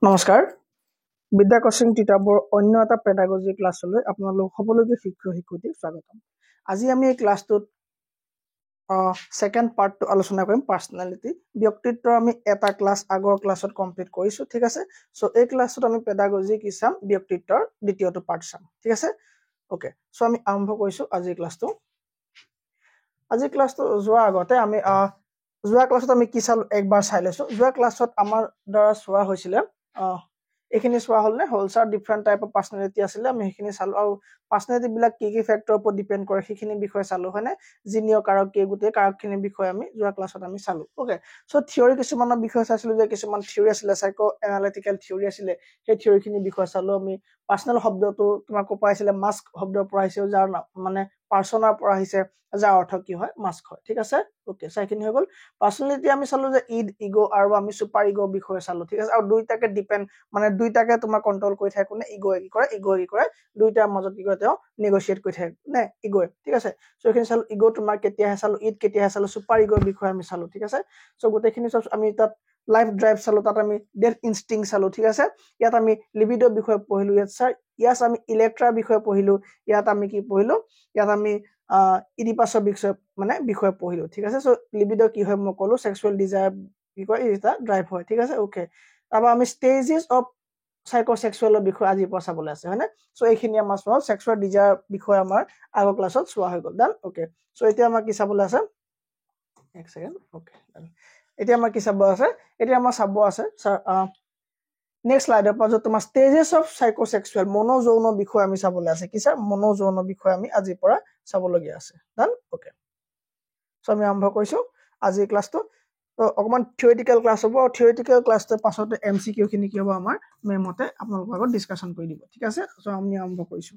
নমস্কাৰ বিদ্যা কোচিং টিটাবৰ অন্য এটা পেডাগজি ক্লাছলৈ আপোনালোক সকলোকে শিক্ষক শিক্ষয়িত্ৰীক স্বাগতম আজি আমি এই ক্লাছটোত সেকেন্ড পাৰ্টটো আলোচনা কৰিম পাৰ্সোনালিটি ব্যক্তিত্বৰ আমি এটা ক্লাছ আগৰ ক্লাছত কমপ্লিট কৰিছো ঠিক আছে সো এই ক্লাছটোত আমি পেডাগজি কি চাম ব্যক্তিত্বৰ দ্বিতীয়টো পাৰ্ট চাম ঠিক আছে ওকে সো আমি আৰম্ভ কৰিছো আজি ক্লাছটো যোৱাৰ আগতে আমি যোৱা ক্লাছত আমি কি চালো একবাৰ চাই লৈছো যোৱা ক্লাছত আমাৰ দ্বাৰা চোৱা হৈছিলে এখিনি চোৱা হল নে হোলছাৰ ডিফাৰেন্ট টাইপ অফ পাৰ্সোনালিটি আছিলে আমি এখিনি চালো আৰু পাৰ্সোনালিটি বিলাক কি ফেক্টৰ ওপৰত ডিপেন্ড কৰে সেইখিনি বিষয় চালো হয়নে জিনিয় কাৰক কি গুটে কাৰকখিনি বিষয় আমি যোৱা ক্লাছত আমি চালো ওকে সো থিওৰি কিছুমানৰ বিষয় চাইছিলো যে কিছুমান থিওৰি আছিলে সাইকো এনালিটিক্যাল থিওৰি আছিলে সেই থিওৰিখিনি বিষয় চালো আমি পাৰ্সোনাল শব্দটো তোমাৰ কো পাইছিলে মাস্ক শব্দৰ পৰা আহিছে যাৰ মানে পাৰ্সনাৰ পৰা আহিছে যাৰ অৰ্থ কি হয় মাস্ক হয় ঠিক আছে ওকে সাইখিনি হৈ গল পাৰ্সোনালিটি আমি চালো যে ইড ইগো আৰু আমি সুপাৰ ইগো বিষয় চালো ঠিক আছে আৰু দুইটাকে ডিপেন্ড মানে দুইটাকে তোমাৰ কন্ট্ৰোল কৰি থাকে কোনে ইগো কি কৰে দুইটাৰ মাজত কি কৰে তেওঁ নেগোশিয়েট কৰি থাকে নে ইগো ঠিক আছে সো এখিনি চালো ইগো তোমাৰ কেতিয়া চালো ইড কেতিয়া চালো সুপাৰ ইগোৰ বিষয় আমি চালো ঠিক আছে সো গোটেইখিনি সব আমি তাত লাইফ ড্ৰাইভ চালো তাত আমি ডেথ ইনষ্টিংক্ট চালো ঠিক আছে ইয়াত আমি লিবিডো বিষয় পঢ়িলো ইয়াত আমি ইলেক্ট্ৰা বিষয় পঢ়িলো ইয়াত আমি কি পঢ়িলো ইয়াত আমি ইডিপাছৰ বিষয় পঢ়িলো ঠিক আছে সো লিবিডো কি হয় মই কলো সেক্সুৱেল ডিজায়াৰ কি কয় এটা ড্ৰাইভ হয় ঠিক আছে ওকে তাৰপা আমি স্টেজেস অফ সাইকোসেক্সুৱেলৰ বিষয় আজি পৰা চাবলৈ আছে হয়নে সো এইখিনি আমাৰ সব সেক্সুৱেল ডিজায়াৰ বিষয় আমাৰ আগৰ ক্লাছত চোৱা হৈ গল ডান ওকে সো এতিয়া আমাৰ কি চাবলৈ আছে এক সেকেন্ড ওকে এতিয়া আমাৰ কি চাব আছে এতিয়া আমাৰ চাব আছে নেক্সট স্লাইডৰ পৰা যত তোমাৰ স্টেজেস অফ সাইকোসেক্সুৱেল মনোযৌন বিষয় আমি চাবলৈ আছে কি স্যাৰ মনোযৌন বিষয় আমি আজি পৰা চাবলগীয়া আছে ডান ওকে সো আমি আৰম্ভ কৰিছো আজি ক্লাছটো তো অকমান থিওৰিটিক্যাল ক্লাছ হ'ব আৰু থিওৰিটিক্যাল ক্লাছৰ পাছতে এমসিকিউ খিনি কি হ'ব আমাৰ মেমতে আপোনালোকৰ লগত ডিসকাশন কৰি দিব ঠিক আছে সো আমি আৰম্ভ কৰিছো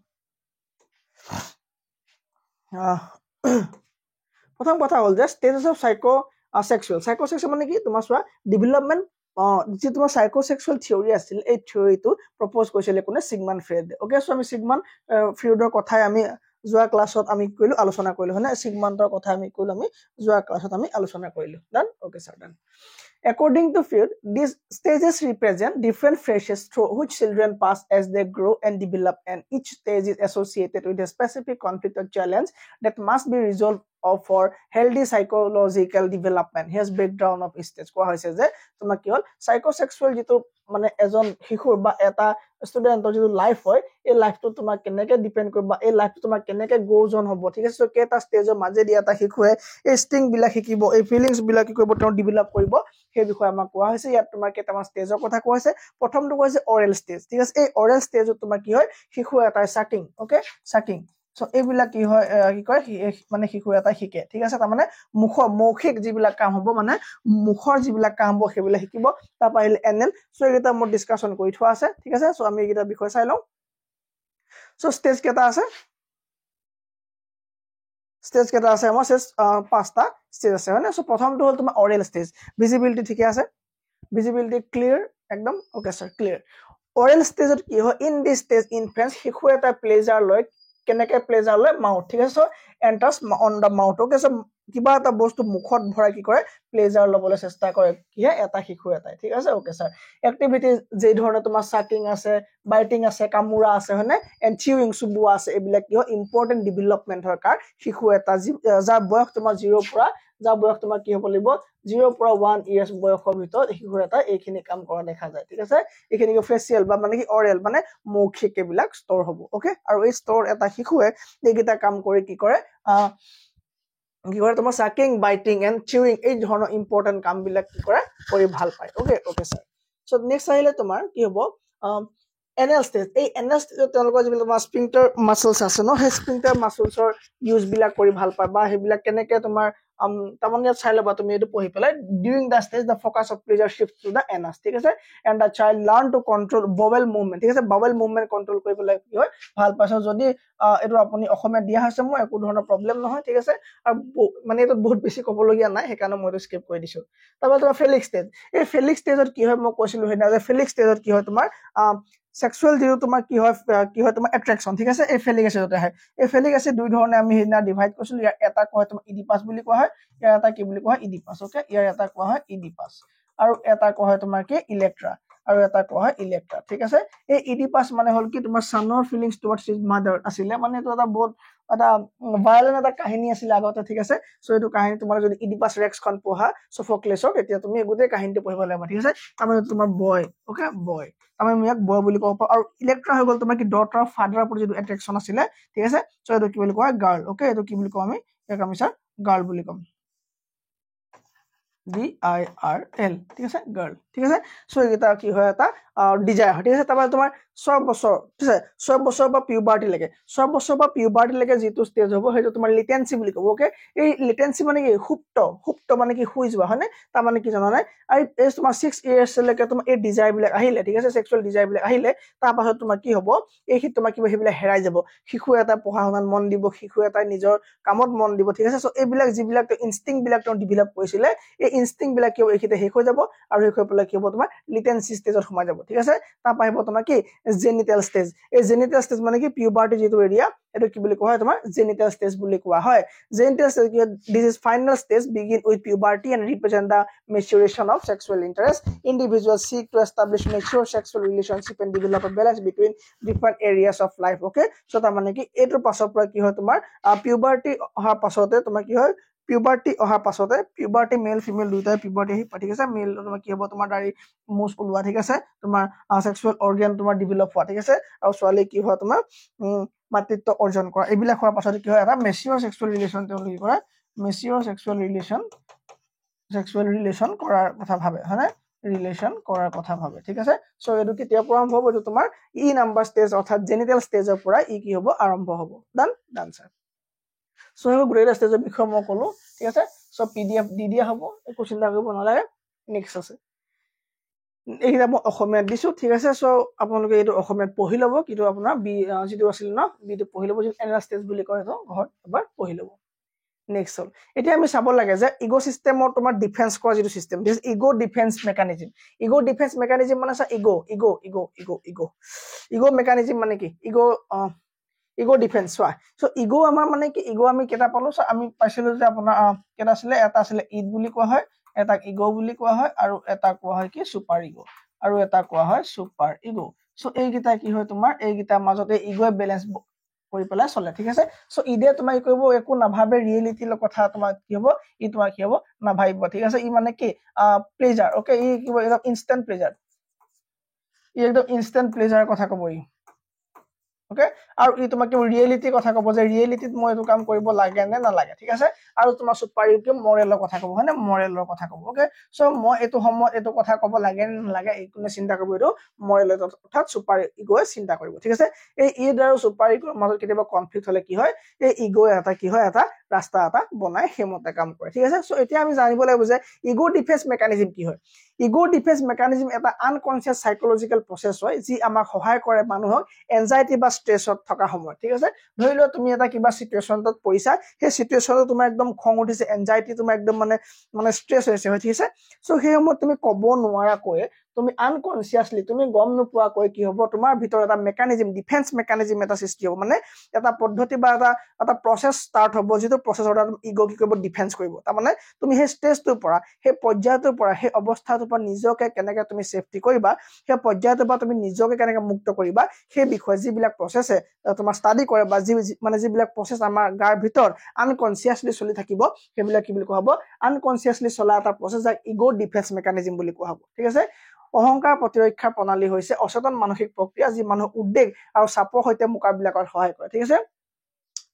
প্ৰথম কথা হ'ল যে স্টেজেস অফ সাইকোসেক্সুৱেল মানে কি তোমাৰ চোৱা ডেভেলপমেন্ট যে তোমাৰ সাইকোসেক্সুৱেল থিওৰি আছিল এই থিওৰিটো প্ৰপ'জ কৰিছিলে কোনে সিগমন্ড ফ্ৰেইডে ওকে সো আমি সিগমন্ড ফ্ৰেইডৰ কথাই আমি যোৱা ক্লাছত আমি কইলো আলোচনা কৰিলো হয়নে সিগমন্ডৰ কথা আমি কইলো আমি যোৱা ক্লাছত আমি আলোচনা কৰিলো done okay sir done According to Freud, these stages represent different phases through which children pass as they grow and develop, and each stage is associated with a specific conflict or challenge that must be resolved for healthy psychological development. Here's breakdown of stage. কোৱা হৈছে যে তোমাৰ কি হল সাইকোসেক্সুৱেল যেটো মানে এজন শিশুৰ বা এটা ষ্টুডেন্টৰ যেটো লাইফ হয় এই লাইফটো তোমাৰ কেনেকে ডিপেন্ড কৰিব এই লাইফটো তোমাৰ কেনেকে গোজ অন হ'ব ঠিক আছে সো কেটা ষ্টেজৰ মাজে দিয়া এটা শিশুৱে এই ষ্টিং বিলাক শিকিব এই ফিলিংছ বিলাক কি কৰিব তেওঁ ডেভেলপ কৰিব সেই বিষয়ে আমাক কোৱা হৈছে ইয়াত তোমাৰ কেটামান ষ্টেজৰ কথা কোৱা হৈছে প্ৰথমটো কৈছে অৰেল ষ্টেজ ঠিক আছে এই অৰেল ষ্টেজত তোমাৰ কি হয় শিশু এটা সাকিং ওকে সাকিং সো এইবিলাক কি হয় কি কয় মানে শিশু এটা শিকে ঠিক আছে তাৰ মানে মৌখিক যিবিলাক কাম হ'ব মানে মুখৰ যিবিলাক কাম হ'ব সেইবিলাক শিকিব তাৰ পাইলে এনএল সো এটা মই ডিসকাশন কৰি থোৱা আছে ঠিক আছে সো আমি এটা বিষয় চাই লওঁ সো স্টেজ কেটা আছে আমাৰ পাঁচটা স্টেজ আছে হয়নে সো প্ৰথমটো হ'ল তোমাৰ অৰেল ষ্টেজ ভিজিবিলিটি ঠিক আছে ভিজিবিলিটি ক্লিয়াৰ একদম ওকে স্যাৰ ক্লিয়াৰ অৰেল ষ্টেজত কি হয় ইন দিস ষ্টেজ ইনফেন্ট শিশু এটা প্লেজাৰ লয় কেনেকে প্লেজাৰ লয় মাউথ ঠিক আছে so enters on the mouth okay so কিবা এটা বস্তু মুখত ভৰাই কি কৰে প্লেজাৰ লবলৈ চেষ্টা কৰে কি এটা শিশু এটাই ঠিক আছে ওকে স্যাৰ এক্টিভিটি যে ধৰণে তোমাৰ সাকিং আছে বাইটিং আছে কামুৰা আছে হয়নে এন্ড চিউইং চুবুৱা আছে এইবিলাক কি হয় ইম্পৰ্টেন্ট ডেভেলপমেন্টৰ কাৰ শিশু এটা যাৰ বয়স তোমাৰ 0 পৰা যাৰ বয়স তোমাৰ কি হ'ব লাগিব 0 পৰা 1 ইয়াৰ্স বয়সৰ ভিতৰত শিশু এটা এইখিনি কাম কৰা দেখা যায় ঠিক আছে এইখিনি ফেচিয়েল বা মানে কি অৰেল মানে মৌখিক এইবিলাক ষ্টৰ হ'ব ওকে আৰু এই ষ্টৰ এটা শিশুৱে এইকেইটা কাম কৰি কি কৰে তোমাৰ সাকিং বাইটিং এন্ড চিউইং এই ধৰণৰ ইম্পৰ্টেন্ট কাম বিলাক কি কৰে কৰি ভাল পায় okay okay sir so next আহিলে তোমাৰ কি হ'ব এনএল ষ্টেজ এই এনএল ষ্টেজত তেওঁলোকৰ যিবিলাক তোমাৰ স্ফিংক্টাৰ মাসলছ আছে ন সেই স্ফিংক্টাৰ মাসলছৰ ইউজ বিলাক কৰি ভাল পায় বা সেইবিলাক কেনেকে তোমাৰ তাৰমানে ইয়াত চাই লবা তুমি এইটো পঢ়ি পেলাই during the stage the focus of pleasure shift to the anus ঠিক আছে and the child learn to control bowel movement ঠিক আছে বাবেল মুভমেন্ট কন্ট্ৰোল কৰিবলৈ কি হয় ভাল পাইছো যদি এটো আপুনি অসমে দিয়া হৈছে মই একো ধৰণৰ প্ৰবলেম নহয় ঠিক আছে আৰু মানে এটো বহুত বেছি ক'বলগীয়া নাই হেকাৰণে মই এটো স্কিপ কৰি দিছো তাৰপৰা তোমাৰ ফেলিক্স ষ্টেজ এই ফেলিক্স ষ্টেজত কি হয় মই কৈছিলো হেনা যে ফেলিক্স ষ্টেজত কি হয় তোমাৰ সেক্সুৱেল যেটো তোমাৰ কি হয় তোমাৰ এট্ৰাকশন ঠিক আছে এই ফেলিক এসিডতে হয় এই ফেলিক এসিড দুই ধৰণে আমি হেনা ডিভাইড কৰিছিলো ইয়াৰ এটা কয় তোমাৰ ইডিপাস বুলি কোৱা হয় ইয়াৰ এটা কি বুলি কোৱা হয় ইডিপাস ওকে ইয়াৰ এটা কোৱা হয় ইডিপাস আৰু এটা কোৱা হয় তোমাৰ কি ইলেক্ট্ৰা আৰু এটা কোৱা হয় ইলেক্ট্ৰা ঠিক আছে এই ইডিপাছ মানে হল কি তোমাৰ সনৰ ফিলিংছ টুৱাৰ্ডছ হিজ মাদাৰ আছিলে মানে এইটো এটা বহুত এটা ভায়োলেন্ট এটা কাহিনী আছিল আগতে ঠিক আছে সো এইটো কাহিনী তোমাৰ যদি ইডিপাছ ৰেক্সখন পঢ়া সোফোক্লেছৰ তেতিয়া তুমি গোটেই কাহিনীটো পঢ়িব লাগিব ঠিক আছে তাৰমানে তোমাৰ বয় ওকে বয় আমি ইয়াক বয় বুলি কব পাৰো আৰু ইলেক্ট্ৰা হৈ গল তোমাৰ কি ডটাৰ ফাদাৰৰ প্ৰতি যিটো এট্ৰেকচন আছিলে ঠিক আছে সো এইটো কি বুলি কোৱা গাৰ্ল ওকে এইটো কি বুলি কওঁ আমি ইয়াক আমি স্যাৰ গাৰ্ল বুলি কম GIRL ঠিক আছে গার্ল ঠিক আছে সো এটা কি হয় এটা ডিজায়ার ঠিক আছে তারপরে তোমার 6 বছর ঠিক আছে 6 বছর বা পিউবার্টি লাগে 6 বছর বা পিউবার্টি লাগে যেটো স্টেজ হ'ব হেটো তোমাৰ লিটেন্সি বুলি কব ওকে এই লিটেন্সি মানে কি হুপ্ত মানে কি হৈ যোৱা হয়নে তাৰ মানে কি জানা নাই আৰু এই তোমাৰ 6 ইয়াৰ্স লৈকে তোমাৰ এই ডিজায়াৰ বিলাক আহিলে ঠিক আছে সেক্সুৱেল ডিজায়াৰ বিলাক আহিলে তাৰ পাছত তোমাৰ কি হ'ব এই কি তোমাৰ কিবা হেবিলা হেৰাই যাব শিশু এটা পঢ়া শুনাত মন দিব শিশু এটা নিজৰ কামত মন দিব ঠিক আছে সো এইবিলাক যিবিলাক ইনষ্টিংক্ট বিলাক ডেভেলপ কৰিছিলে এই ইনষ্টিংক্ট বিলাক কি এখিতে শেষ হৈ যাব আৰু শেষ হৈ পেলাই কি হ'ব তোমাৰ লিটেন্সি ষ্টেজত সোমাই যাব ঠিক আছে তাৰ পাহিব তোমাৰ কি জেনিটেল ষ্টেজ এই জেনিটেল ষ্টেজ মানে কি পিউবাৰ্টি যেটো এৰিয়া এটো কি বুলি কোৱা হয় তোমাৰ জেনিটেল ষ্টেজ বুলি কোৱা হয় genital stage this is final stage begin with puberty and represent the maturation of sexual interest individuals seek to establish mature sexual relationship and develop a balance between different areas of life okay so তাৰ মানে কি এটো পাছৰ পৰা কি হয় তোমাৰ puberty অহা পাছতে তোমাৰ কি হয় পিউবাৰ্টি অহা পাছতে পিউবাৰ্টি মেল ফিমেল দুইটাই পিউবাৰ্টি আহি ঠিক আছে মেল তোমাৰ কি হ'ব তোমাৰ দাৰি মুছ ওলোৱা ঠিক আছে তোমাৰ সেক্সুৱেল অৰ্গান তোমাৰ ডেভেলপ হোৱা ঠিক আছে আৰু ছোৱালী কি হয় তোমাৰ মাতৃত্ব অৰ্জন কৰা এইবিলাক হোৱাৰ পাছতে কি হয় এটা মেচিউৰ সেক্সুৱেল ৰিলেশন তেওঁলোকে কি কৰে মেচিউৰ সেক্সুৱেল ৰিলেশন কৰাৰ কথা ভাবে হয়নে ৰিলেশন কৰাৰ কথা ভাবে ঠিক আছে সো এটো কেতিয়া আৰম্ভ হ'ব এটো তোমাৰ ই নাম্বাৰ ষ্টেজ অৰ্থাৎ জেনিটেল ষ্টেজৰ পৰা ই কি হ'ব আৰম্ভ হ'ব ডান স্যাৰ সো এই গ্ৰেড ষ্টেজৰ বিষয়ে মই কলো ঠিক আছে সো পিডিএফ দি দিয়া হ'ব একো চিন্তা কৰিব নালাগে নেক্সট আছে এইটা মই অসমীয়াত দিছো ঠিক আছে সো আপোনালোকে এইটো অসমীয়াত পঢ়ি লব কিটো আপোনাৰ বি যেটো আছিল ন বিটো পঢ়ি লব যে এনাল ষ্টেজ বুলি কয় তো ঘৰত এবাৰ পঢ়ি লব নেক্সট হল এতিয়া আমি চাব লাগে যে ইগো সিস্টেমৰ তোমাৰ ডিফেন্স কৰা যেটো system this ego defence mechanism মানে ইগো মেকানিজম মানে কি ইগো ডিফেন্স সো ইগো আমাৰ মানে কি ইগো আমি কেটা পালো সো আমি পাইছিলো যে আপোনাৰ কেটা আছিল এটা আছিল ইড বুলি কোৱা হয় এটা ইগো বুলি কোৱা হয় আৰু এটা কোৱা হয় কি সুপাৰ ইগো আৰু এটা কোৱা হয় সুপাৰ ইগো সো এই গিটা কি হয় তোমাৰ এই গিটা মাজতে ইগো বেলেন্স কৰি পেলাই চলে ঠিক আছে সো ইডে তোমাৰ কি কৰিব একো নাভাবে ৰিয়েলিটিৰ কথা তোমাৰ কি হ'ব ই তোমাৰ কি হ'ব নাভাবিব ঠিক আছে ই মানে কি প্লেজাৰ ওকে ই কি একদম ইনষ্টেন্ট প্লেজাৰ কথা ক'ব ই ওকে আৰু ই তোমাক ৰিয়েলিটি কথা ক'ব যে ৰিয়েলিটিত মই এটো কাম কৰিব লাগে নে নালাগে ঠিক আছে আৰু তোমাৰ সুপাৰ ইগো মৰেলৰ কথা ক'ব হয়নে মৰেলৰ কথা ক'ব ওকে সো মই এটো সময়ত এটো কথা ক'ব লাগে নে নালাগে ইকোনে চিন্তা কৰিব এটো মৰেলৰ অৰ্থাৎ সুপাৰ ইগোয়ে চিন্তা কৰিব ঠিক আছে এই ইড আৰু সুপাৰ ইগোৰ মাজত কেতিয়াবা কনফ্লিক্ট হলে কি হয় এই ইগো এটা কি হয় এটা ৰাস্তা এটা বনাই হেমতে কাম কৰে ঠিক আছে সো এতিয়া আমি জানিব লাগিব যে ইগো ডিফেন্স মেকানিজম কি হয় ইগো ডিফেন্স মেকানিজম এটা আনকনসিয়াস সাইকোলজিক্যাল প্ৰসেস হয় যি আমাক সহায় কৰে মানুহক এনজাইটি বা স্ট্ৰেছত থকা সময় ঠিক আছে ধৰি লও তুমি এটা কিবা সিচুৱেশনত পৰিছা সেই সিচুৱেশনত তোমাৰ একদম খং উঠিছে এনজাইটি তোমাৰ একদম মানে স্ট্ৰেছ হৈছে হয় ঠিক আছে সো সেই সময়ত তুমি ক'ব নোৱাৰা কৈ তুমি আনকনসিয়াসলি তুমি গম নোপোৱা কৈ কি হ'ব তোমাৰ ভিতৰত এটা মেকানিজম ডিফেন্স মেকানিজম এটা সৃষ্টি হ'ব মানে এটা পদ্ধতি বা এটা প্ৰসেস ষ্টাৰ্ট হ'ব যেটো প্ৰসেসৰ দ্বাৰা ইগো কি কৰিব ডিফেন্স কৰিব তাৰ মানে তুমি সেই ষ্টেজটোৰ পৰা সেই পৰ্যায়টোৰ পৰা সেই অৱস্থাটোৰ পৰা নিজকে কেনেকৈ তুমি সেফটি কৰিবা সেই পৰ্যায়টোৰ পৰা তুমি নিজকে কেনেকৈ মুক্ত কৰিবা সেই বিষয় যিবিলাক প্ৰসেসে তোমাৰ ষ্টাডি কৰে বা যিবিলাক প্ৰসেস আমাৰ গাৰ ভিতৰত আনকনসিয়াসলি চলি থাকিব সেইবিলাক কি বুলি কোৱা হ'ব আনকনসিয়াসলি চলা এটা প্ৰসেস যাক ইগো ডিফেন্স মেকানিজম বুলি কোৱা হ'ব ঠিক আছে অহংকাৰ প্ৰতিৰক্ষা প্ৰণালী হৈছে অচেতন মানসিক প্ৰক্ৰিয়া যি মানুহ উদ্বেগ আৰু চাপৰ সৈতে মোকাবিলা কৰাত সহায় কৰে ঠিক আছে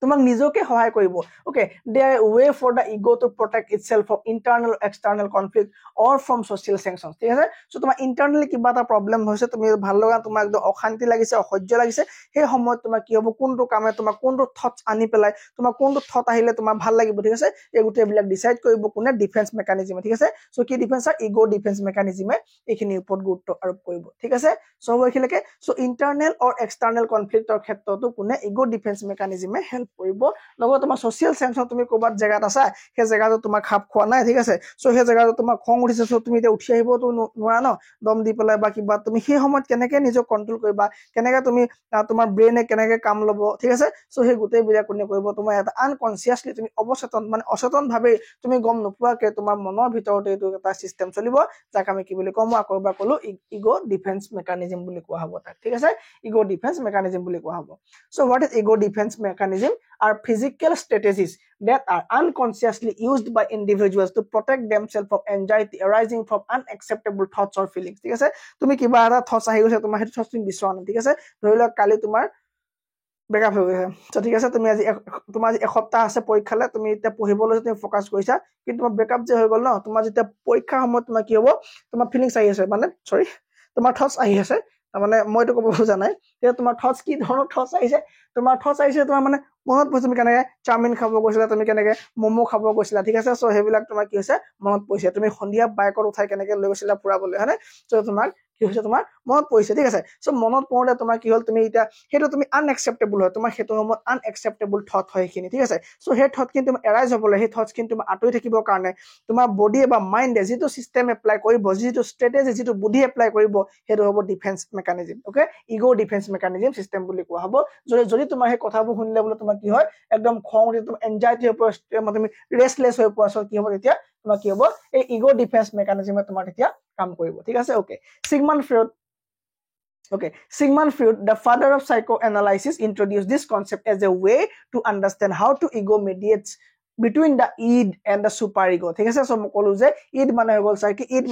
তোমাক নিজকে সহায় কৰিব okay they are way for the ego to protect itself from internal external conflict or from social sanctions ঠিক আছে সো তোমাৰ ইন্টাৰনালি কিবা এটা প্ৰবলেম হৈছে তুমি ভাল লগা তোমাৰ একদম অশান্তি লাগিছে অসহ্য লাগিছে সেই সময়ত তোমাৰ কি হ'ব কোনটো কামে তোমাৰ কোনটো থটস আনি পেলাই তোমাৰ কোনটো থট আহিলে তোমাৰ ভাল লাগিব ঠিক আছে এই গুটে বিলাক ডিসাইড কৰিব কোনে ডিফেন্স মেকানিজম ঠিক আছে সো কি ডিফেন্সৰ ইগো ডিফেন্স মেকানিজমে এইখিনি ওপৰত গুৰুত্ব আৰোপ কৰিব ঠিক আছে সো এইখিলৈকে সো ইন্টাৰনাল অৰ এক্সটাৰ্নাল কনফ্লিক্টৰ ক্ষেত্ৰতো কোনে ইগো ডিফেন্স মেকানিজমে হেল্প পৰিব লগত তোমাৰ সোশ্যাল সেন্সত তুমি ক'বাত জায়গাত আছা সেই জায়গাটো তোমাৰ খাপ খোৱা নাই ঠিক আছে সো সেই জায়গাটো তোমাৰ খং উঠিছে সো তুমি এতিয়া উঠি আহিবতো নোৱাৰা ন দম দি পেলাই বা কিবা তুমি সেই সময়ত কেনেকৈ নিজক কন্ট্ৰোল কৰিবা কেনেকৈ তুমি তোমাৰ ব্ৰেইনে কেনেকৈ কাম ল'ব ঠিক আছে সো সেই গোটেই বিলাক কোনে কৰিব তোমাৰ এটা আনকনসিয়াসলি তুমি অবচেতন মানে অচেতন ভাৱে তুমি গম নোপোৱাকে তোমাৰ মনৰ ভিতৰতে এইটো এটা সিস্টেম চলিব যাক আমি কি বুলি কম আকৌ এবাৰ ক'লো ইগো ডিফেন্স মেকানিজম বুলি কোৱা হ'ব তাক ঠিক আছে ইগো ডিফেন্স মেকানিজম বুলি কোৱা হ'ব so what is ego defence mechanism are physical strategies that are unconsciously used by individuals to protect themselves from anxiety arising from unacceptable thoughts or feelings ঠিক আছে তুমি কিবা এটা থটস আহি গৈছে তোমাৰ হেতু থটস তুমি বিচৰা না ঠিক আছে ধৰি লওক কালি তোমাৰ ব্ৰেকআপ হৈ গৈছে তো ঠিক আছে তুমি আজি তোমাৰ আজি এসপ্তাহ আছে পৰীক্ষালে তুমি এতিয়া পঢ়িবলৈ তুমি ফোকাস কৰিছা কিন্তু তোমাৰ ব্ৰেকআপ যে হৈ গ'ল ন তোমাৰ যেতিয়া পৰীক্ষা সময়ত তোমাৰ কি হ'ব তোমাৰ ফিলিংস আহি আছে মানে সৰি তোমাৰ থটস আহি আছে মানে মইতো ক'ব খোজা নাই যে তোমাৰ থটস কি ধৰণৰ থটস আহিছে তোমাৰ মানে মনত পৰিছে তুমি কেনেকৈ চাওমিন খাব গৈছিলা তুমি কেনেকৈ মমো খাব গৈছিলা ঠিক আছে সো সেইবিলাক তোমাৰ কি হৈছে মনত পৰিছে তুমি সন্ধিয়া বাইকত উঠাই কেনেকৈ লৈ গৈছিলা ফুৰাবলৈ হয়নে সো তোমাৰ কি হৈছে তোমাৰ মনত পৰিছে ঠিক আছে সো মনত পৰোতে তোমাৰ কি হ'ল তুমি এতিয়া হেতু তুমি আনএক্সেপ্টেবল হয় তোমাৰ হেতু সময়ত আনএক্সেপ্টেবল থট হয় এইখিনি ঠিক আছে সো সেই থট কিন্তু এৰাইজ হ'বলৈ সেই থটস কিন্তু আঁতৰি থাকিবৰ কাৰণে তোমাৰ বডিয়ে বা মাইণ্ডে যিটো সিস্টেম এপ্লাই কৰিব যিটো ষ্ট্ৰেটেজি যিটো বুদ্ধি এপ্লাই কৰিব হেতু হ'ব defence mechanism okay ego defence mechanism system বুলি কোৱা হ'ব যদি তোমাৰ সেই কথাবোৰ শুনিলে বোলে তোমাৰ কি হয় একদম খং উঠি তুমি এনজাইটি হৈ পৰা তুমি ৰেষ্টলেছ হৈ পৰা সো কি হ'ব তেতিয়া তোমাৰ কি হ'ব এই ইগো ডিফেন্স মেকানিজমে তোমাৰ তেতিয়া কাম কৰিব ঠিক আছে okay Sigmund Freud, the father of psychoanalysis, introduced this concept as a way to understand how to ego mediates between the id and the superego ঠিক আছে সো মকলো যে id মানে হৈ গল স্যার কি id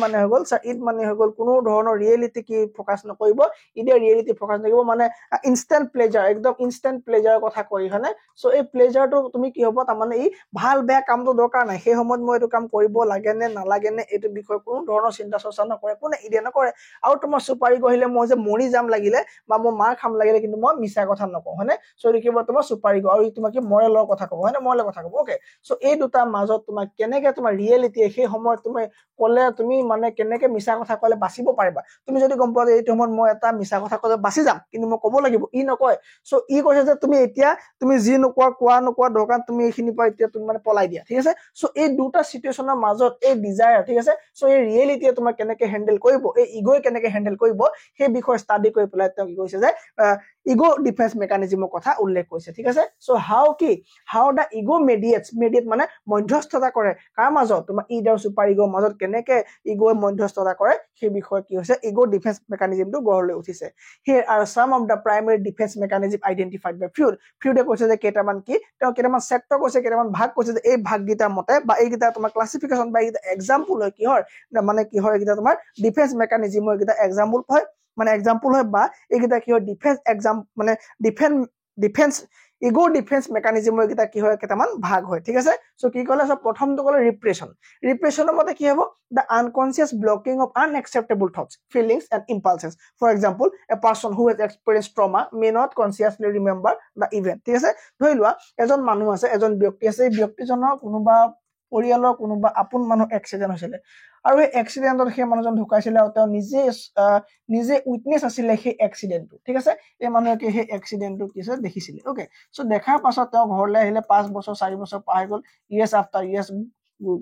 মানে হৈ গল কোনো ধৰণৰ ৰিয়েলিটি কি ফোকাস নকৰিব ইডে ৰিয়েলিটি ফোকাস নকৰিব মানে ইনস্ট্যান্ট প্লেজাৰ একদম ইনস্ট্যান্ট প্লেজাৰৰ কথা কই হয়নে সো এই প্লেজাৰটো তুমি কি হ'ব তাৰ মানে এই ভাল বেয়া কামটো দৰকাৰ নাই সেই সময়ত মই এইটো কাম কৰিব লাগে নে নালাগে নে এইটো বিষয় কোনো ধৰণৰ চিন্তা চৰ্চা নকৰে কোনে ইডে নকৰে আৰু তোমাৰ সুপাৰিগো আহিলে মই যে মৰি যাম লাগিলে বা মই মাৰ খাম লাগিলে কিন্তু মই মিছা কথা নকওঁ হয়নে সো কি হ'ব তোমাৰ সুপাৰিগো আৰু তোমাক কি মৰেলৰ কথা ক'ব হয়নে মৰেলৰ কথা ক'ব ওকে সো এই দুটা মাজত তোমাৰ কেনেকৈ তোমাৰ ৰিয়েলিটি সেই সময়ত তুমি ক'লে তুমি মানে কেনেকৈ মিছা কথা ক'লে বাচিব পাৰিবা তুমি যদি গম পোৱা যে এই সময়ত মই এটা মিছা কথা ক'লে বাচি যাম কিন্তু মই ক'ব লাগিব ই নকয় সো ই কৈছে যে তুমি এতিয়া তুমি যি কোৱা দৰকাৰ তুমি এইখিনি পৰা এতিয়া তুমি মানে পলাই দিয়া ঠিক আছে সো এই দুটা সিচুৱেচনৰ মাজত এই ডিজায়াৰ ঠিক আছে সো এই ৰিয়েলিটিয়ে তোমাক কেনেকৈ হ্যান্ডেল কৰিব এই ইগোয়ে কেনেকৈ হ্যান্ডেল কৰিব সেই বিষয় ষ্টাডি কৰি পেলাই তেওঁ কি কৈছে যে ইগো ডিফেন্স মেকানিজমৰ কথা উল্লেখ কৰিছে ঠিক আছে সো হাউ দা ইগো মেডিয়েট মানে মধ্যস্থতা কৰে কাৰ মাজত তোমাৰ ইড আৰু সুপাৰ ইগোৰ মাজত কেনেকৈ ইগোয়ে মধ্যস্থতা কৰে সেই বিষয়ে কি হৈছে ইগো ডিফেন্স মেকানিজমটো গঢ়লৈ উঠিছে here are some of the primary defence mechanism identified by ফ্ৰুইডে কৈছে যে কেইটামান চেক্টৰ কৈছে কেইটামান ভাগ কৈছে যে এই ভাগকেইটাৰ মতে বা এইকেইটা তোমাৰ ক্লাছিফিকেশন বা এইকেইটা এক্সাম্পল হয় কিহৰ মানে কি হয় এইকেইটা তোমাৰ ডিফেন্স মেকানিজমৰ এইকেইটা এক্সাম্পল হয় মানে এক্সাম্পল হয় বা এইকেইটা কি হয় ডিফেন্স এক্সাম মানে ডিফেন্স ইগো ডিফেন্স মেকানিজমৰ এইকেইটা কি হয় কেইটামান ভাগ হয় ঠিক আছে সো কি ক'লে সব প্ৰথমটো ক'লে ৰিপ্ৰেছনৰ মতে কি হ'ব the unconscious blocking of unacceptable thoughts feelings and impulses for example a person who has experienced trauma may not consciously remember the event ঠিক আছে ধৰি লোৱা এজন মানুহ আছে এজন ব্যক্তি আছে এই ব্যক্তিজনৰ কোনোবা পৰিয়ালৰ কোনোবা আপোন মানুহ এক্সিডেন্ট হৈছিলে আৰু এই এক্সিডেন্টত সেই মানুহজন ঢুকাইছিলে আৰু তেওঁ নিজে উইটনেছ আছিলে সেই এক্সিডেন্টটো ঠিক আছে এই মানুহে সেই এক্সিডেন্টটো কি আছে দেখিছিলে ওকে সো দেখাৰ পাছত তেওঁ ঘৰলৈ আহিলে 5 বছৰ 4 বছৰ পাৰ হৈ গ'ল ইয়েছ আফটাৰ ইয়েছ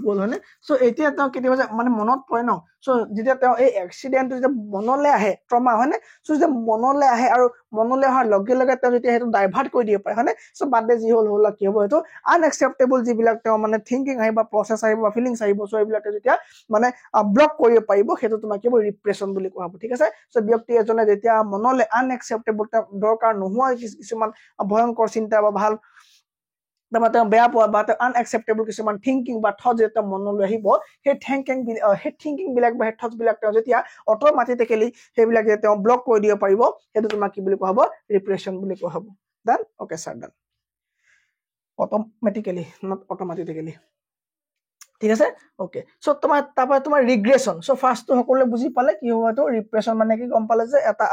গ'ল হয়নে সো এতিয়া তেওঁ কেতিয়াবা মানে মনত পৰে ন সো যেতিয়া তেওঁ এই এক্সিডেন্টটো যেতিয়া মনলৈ আহে ট্ৰমা হয়নে সো যেতিয়া মনলৈ আহে আৰু মনলৈ অহাৰ লগে লগে তেওঁ যেতিয়া সেইটো ডাইভাৰ্ট কৰি দিব পাৰে হয়নে সো বাদে যি হ'ল কি হ'ব এইটো আনএক্সেপ্টেবল যিবিলাক তেওঁ মানে থিংকিং আহিব প্ৰচেছ আহিব ফিলিংছ আহিব সো এইবিলাকে যেতিয়া মানে ব্লক কৰিব পাৰিব সেইটো তোমাক কি হ'ব ৰিপ্ৰেছন বুলি কোৱা হ'ব ঠিক আছে সো ব্যক্তি এজনে যেতিয়া মনলৈ আনএক্সেপ্টেবল দৰকাৰ নোহোৱা কিছুমান ভয়ংকৰ চিন্তা বা ভাল তেওঁ বেয়া পোৱা বা আনএক্সেপ্টেবল কিছুমান থিংকিং বা থট যেতিয়া মনলৈ আহিব সেই থিংকিং বিলাক বা থটছ বিলাক তেওঁ যেতিয়া অট'মেটিকেলি সেইবিলাক যে তেওঁ ব্লক কৰি দিব পাৰিব সেইটো তোমাক কি বুলি কোৱা হ'ব ৰিপ্ৰেছন বুলি কোৱা হ'ব done okay sir done automatically not automatically ঠিক আছে ওকে সো তোমাৰ ৰিগ্ৰেছন সো ফাৰ্ষ্টটো সকলোৱে বুজি পালে কি হ'ব এইটো ৰিপ্ৰেছন মানে কি গম পালে যে এটা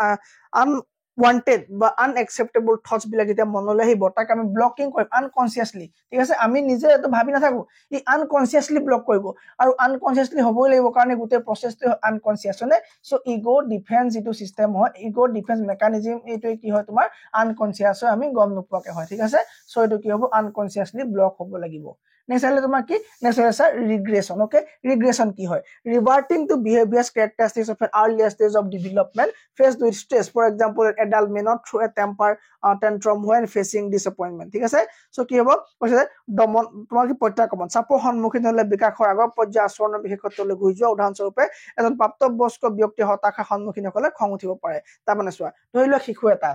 wanted বা unacceptable thoughts বিলাক যেতিয়া মনলৈ আহিব তাক আমি ব্লকিং কৰিম unconsciously ঠিক আছে আমি নিজে এটো ভাবি নাথাকো ই unconsciously ব্লক কৰিব আৰু unconsciously হ'বই লাগিব কাৰণ গোটেই প্ৰসেছটো unconscious হয় সো ইগো ডিফেন্স যেটো সিস্টেম হয় ইগো ডিফেন্স মেকানিজম এটো কি হয় তোমাৰ unconscious হয় আমি গম নোপোৱাকে হয় ঠিক আছে সো এটো কি হ'ব unconsciously ব্লক হ'ব লাগিব next আছে তোমাৰ কি next আছে regression okay regression কি হয় reverting to behaviors characteristics of an earlier stage of development faced with stress for example an adult may not throw a temper tantrum when facing disappointment ঠিক আছে so কি হ'ব কৈছে দমন তোমাৰ কি প্ৰত্যাক্ৰমণ চাপৰ সন্মুখীন হলে বিকাশৰ আগৰ পৰ্যায় আচৰণ বিশেষত্বলৈ ঘূৰি যোৱা উদাহৰণস্বৰূপে এজন প্ৰাপ্তবয়স্ক ব্যক্তি হতাশা সন্মুখীন হ'লে খং উঠিব পাৰে তাৰ মানে চোৱা ধৰি লোৱা শিশু এটা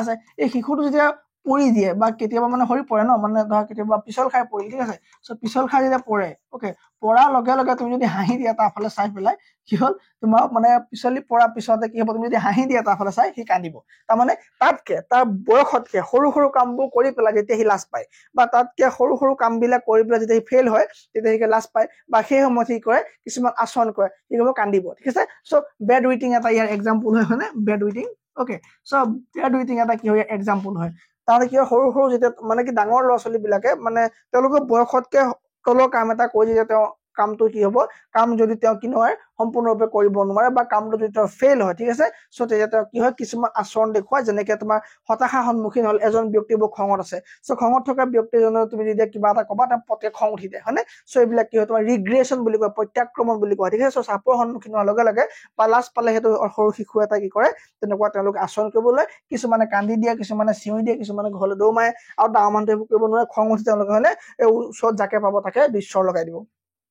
আছে এই শিশুটো যেতিয়া পৰি দিয়ে বা কেতিয়াবা মানে হৰি পৰে ন মানে ধৰা কেতিয়াবা পিছল খাই পৰি ঠিক আছে সো পিছল খাই যেতিয়া পৰে ওকে পৰাৰ লগে লগে তুমি যদি হাঁহি দিয়া তাৰফালে চাই পেলাই কি হল তোমাৰ মানে পিছলি পৰা পিছতে কি হ'ব তুমি যদি হাঁহি দিয়া তাৰফালে চাই সি কান্দিব তাৰ মানে তাতকে তাৰ বয়সতকে সৰু সৰু কামবোৰ কৰি পেলাই যেতিয়া সি লাজ পায় বা তাতকে সৰু সৰু কামবিলাক কৰি পেলাই যেতিয়া সি ফেল হয় তেতিয়া সি লাজ পায় বা সেই সময়ত সি কৰে কিছুমান আচৰণ কৰে সি হ'ব কান্দিব ঠিক আছে সো বেড উইটিং এটা ইয়াৰ এক্সাম্পল হয় হয়নে bed waiting okay so bed waiting এটা কি হয় এক্সাম্পল হয় তাৰ কি সৰু সৰু যেতিয়া মানে কি ডাঙৰ ল'ৰা ছোৱালী বিলাকে মানে তেওঁলোকৰ বয়সতকে তলৰ কাম এটা কৰি যেতিয়া তেওঁ কামটো কি হ'ব কাম যদি তেওঁ কি নহয় সম্পূৰ্ণৰূপে কৰিব নোৱাৰে বা কামটো যদি তেওঁ ফেল হয় ঠিক আছে সো তেতিয়া তেওঁ কি হয় কিছুমান আচৰণ দেখুৱায় যেনেকৈ তোমাৰ হতাশা সন্মুখীন হ'ল এজন ব্যক্তি বহু খঙত আছে সো খঙত থকা ব্যক্তিজনৰ তুমি যদি কিবা এটা ক'বা তাৰ পটে খং উঠি যায় হয়নে সো এইবিলাক কি হয় তোমাৰ ৰিগ্ৰেশ্যন বুলি কয় প্ৰত্যাক্ৰমণ বুলি কয় ঠিক আছে সো চাপৰ সন্মুখীন হোৱাৰ লগে লগে বা লাজ পালে সেইটো সৰু শিশু এটা কি কৰে তেনেকুৱা তেওঁলোক আচৰণ কৰিবলৈ কিছুমানে কান্দি দিয়ে কিছুমানে চিঞৰি দিয়ে কিছুমানে ঘৰলৈ দৌৰ মাৰে আৰু ডাঙৰ মানুহে এইবোৰ কৰিব নোৱাৰে খং উঠি তেওঁলোকে হয়নে এই ওচৰত যাকে পাব তাকে দৃশ্য লগাই দিব